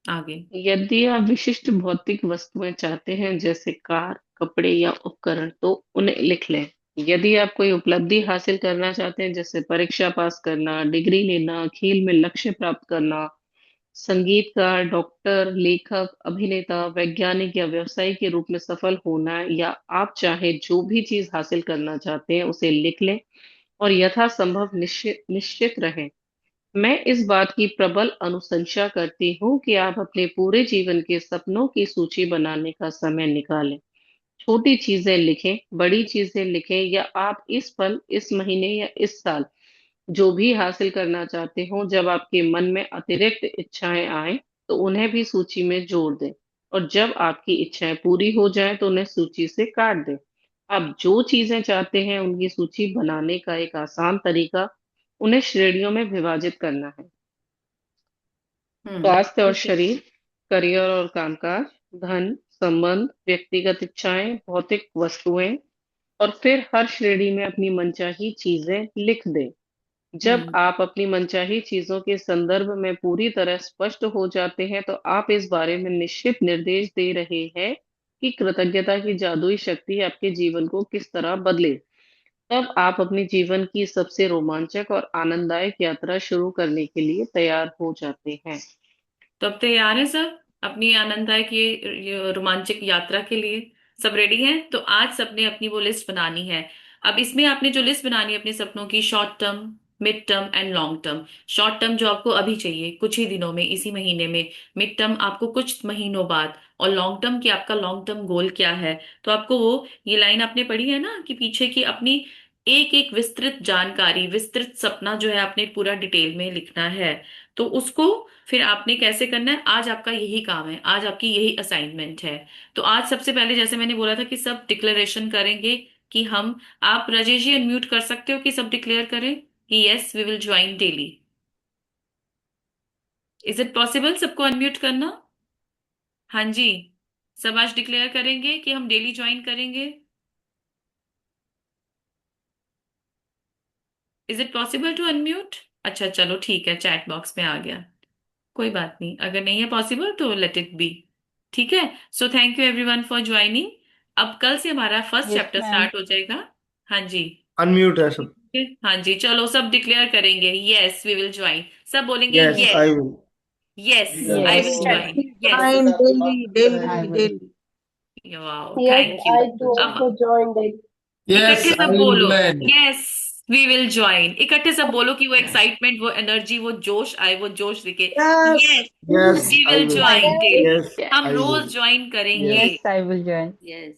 A: आगे।
B: यदि आप विशिष्ट भौतिक वस्तुएं चाहते हैं जैसे कार, कपड़े या उपकरण तो उन्हें लिख लें। यदि आप कोई उपलब्धि हासिल करना चाहते हैं जैसे परीक्षा पास करना, डिग्री लेना, खेल में लक्ष्य प्राप्त करना, संगीतकार, डॉक्टर, लेखक, अभिनेता, वैज्ञानिक या व्यवसायी के रूप में सफल होना, या आप चाहे जो भी चीज हासिल करना चाहते हैं उसे लिख लें और यथासंभव निश्चित निश्चित रहें। मैं इस बात की प्रबल अनुशंसा करती हूँ कि आप अपने पूरे जीवन के सपनों की सूची बनाने का समय निकालें। छोटी चीजें लिखें, बड़ी चीजें लिखें, या आप इस पल, इस महीने या इस साल जो भी हासिल करना चाहते हो, जब आपके मन में अतिरिक्त इच्छाएं आए तो उन्हें भी सूची में जोड़ दें, और जब आपकी इच्छाएं पूरी हो जाएं तो उन्हें सूची से काट दें। आप जो चीजें चाहते हैं उनकी सूची बनाने का एक आसान तरीका उन्हें श्रेणियों में विभाजित करना है। स्वास्थ्य और
A: ठीक है।
B: शरीर, करियर और कामकाज, धन, संबंध, व्यक्तिगत इच्छाएं, भौतिक वस्तुएं, और फिर हर श्रेणी में अपनी मनचाही चीजें लिख दें। जब
A: हम्म।
B: आप अपनी मनचाही चीजों के संदर्भ में पूरी तरह स्पष्ट हो जाते हैं तो आप इस बारे में निश्चित निर्देश दे रहे हैं कि कृतज्ञता की जादुई शक्ति आपके जीवन को किस तरह बदले। तब आप अपने जीवन की सबसे रोमांचक और आनंददायक यात्रा शुरू करने के लिए तैयार हो जाते हैं।
A: तो अब तैयार है सब अपनी आनंददायक ये रोमांचक यात्रा के लिए? सब रेडी हैं? तो आज सबने अपनी वो लिस्ट बनानी है। अब इसमें आपने जो लिस्ट बनानी है अपने सपनों की, short term, mid term and long term. Short term जो आपको अभी चाहिए कुछ ही दिनों में, इसी महीने में, मिड टर्म आपको कुछ महीनों बाद, और लॉन्ग टर्म की आपका लॉन्ग टर्म गोल क्या है। तो आपको वो, ये लाइन आपने पढ़ी है ना कि पीछे की अपनी एक एक विस्तृत जानकारी, विस्तृत सपना जो है आपने पूरा डिटेल में लिखना है। तो उसको फिर आपने कैसे करना है, आज आपका यही काम है, आज आपकी यही असाइनमेंट है। तो आज सबसे पहले जैसे मैंने बोला था कि सब डिक्लेरेशन करेंगे कि हम, आप राजेश जी अनम्यूट कर सकते हो कि सब डिक्लेयर करें कि yes we will join daily. Is it possible सबको अनम्यूट करना? हाँ जी, सब आज डिक्लेयर करेंगे कि हम डेली ज्वाइन करेंगे। Is it possible to unmute? अच्छा चलो ठीक है, चैट बॉक्स में आ गया। कोई बात नहीं, अगर नहीं है पॉसिबल तो लेट इट बी। ठीक है। So thank you everyone for joining. अब कल से हमारा first
C: yes
A: chapter
C: ma'am.
A: Start हो जाएगा। हाँ जी।
D: अनम्यूट है सब।
A: हाँ जी, चलो सब डिक्लेयर करेंगे यस वी विल ज्वाइन। सब बोलेंगे
D: yes
A: yes.
D: I will.
A: Yes
D: yes
A: I
C: yes
A: will
B: Yes.
C: I
A: join. Yes.
C: Join daily
B: I
C: daily
B: will.
C: Daily.
A: Wow
E: Yes,
A: thank you.
E: I do
A: अब
E: also join it.
D: Yes
A: इकट्ठे सब
D: I will
A: बोलो
D: join.
A: Yes we will join. इकट्ठे सब बोलो कि वो excitement, वो एनर्जी, वो जोश आए, वो जोश दिखे।
C: Yes
A: yes
D: yes
A: we
D: I
A: will
D: will.
A: Join
E: Yes,
A: daily.
D: Yes
A: हम
D: आई
A: रोज
D: विल।
A: ज्वाइन करेंगे।
D: Yes
C: yes I will join.
A: Yes.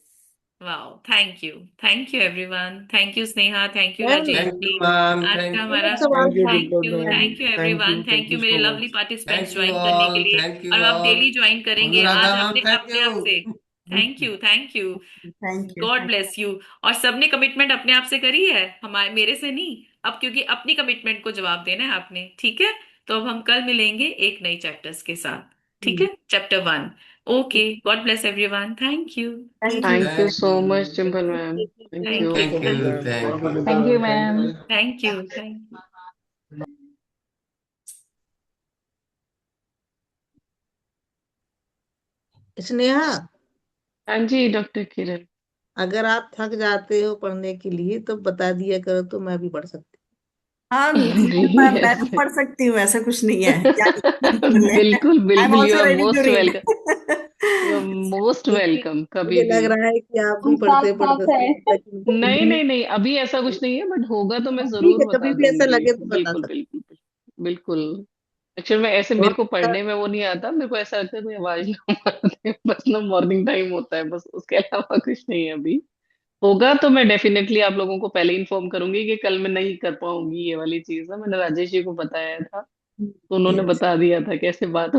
A: Wow thank you. Thank you everyone, thank you Sneha, thank you
C: ma'am
A: Rajesh
D: thank
A: ji.
D: You ma'am,
A: आज का
D: thank you.
A: हमारा,
C: एक सवाल
D: thank you
C: था ma'am.
A: Thank you
D: thank
A: everyone,
D: you,
A: thank
D: thank
A: you
D: you
A: मेरे
D: so
A: lovely
D: much.
A: Participants
D: thank you
A: join करने के
D: all,
A: लिए।
D: थैंक यू
A: और अब
D: ऑल।
A: डेली ज्वाइन करेंगे
D: अनुराधा
A: आज
D: मैम
A: आपने
D: थैंक
A: अपने
D: यू।
A: आप से। Thank you thank you.
C: Thank you.
A: God bless you. और सबने कमिटमेंट अपने आप से करी है, हमारे मेरे से नहीं। अब क्योंकि अपनी कमिटमेंट को जवाब देना है आपने, ठीक है। तो अब हम कल मिलेंगे एक नई चैप्टर्स के साथ, ठीक है, chapter 1। Okay, God bless everyone, thank you.
C: Thank you.
B: Thank you
D: thank
B: so much,
D: you,
B: Dimple ma'am. Thank
A: thank
B: you.
A: You
D: thank you, thank you.
C: Thank you ma'am.
A: Thank you thank you.
C: Sneha,
B: हाँ जी doctor किरण।
C: अगर आप थक जाते हो पढ़ने के लिए तो बता दिया करो तो मैं भी पढ़ सकती
F: हाँ,
B: नहीं
F: मैं भी
B: ऐसे।
F: पढ़ सकती हूँ, ऐसा कुछ नहीं है। क्या कर ले।
B: बिल्कुल
F: आई एम
B: बिल्कुल, you
F: also
B: are
F: ready to
B: most
F: read.
B: Welcome. You are most
C: हूँ। क्योंकि
B: वेलकम कभी
C: मुझे
B: भी।
C: लग रहा है कि आप भी
E: हम साथ
C: पढ़ते
E: साथ
C: पढ़ते
E: हैं।
C: समय तक
B: नहीं नहीं नहीं, अभी ऐसा कुछ नहीं है, बट होगा तो मैं
C: ठीक
B: जरूर
C: है,
B: बता
C: कभी भी ऐसा
B: दूंगी।
C: लगे तो बता
B: बिल्कुल
C: सकते
B: बिल्कुल बिल्कुल। एक्चुअली मैं ऐसे,
C: हो।
B: मेरे
C: और
B: को पढ़ने में वो नहीं आता, मेरे को ऐसा लगता है कोई आवाज ना मार दे, बस ना मॉर्निंग टाइम होता है बस, उसके अलावा कुछ नहीं है अभी। होगा तो मैं डेफिनेटली आप लोगों को पहले इन्फॉर्म करूंगी कि कल मैं नहीं कर पाऊंगी, ये वाली चीज है, मैंने राजेश जी को बताया था, तो उन्होंने
F: यस।
B: बता दिया था कैसे बात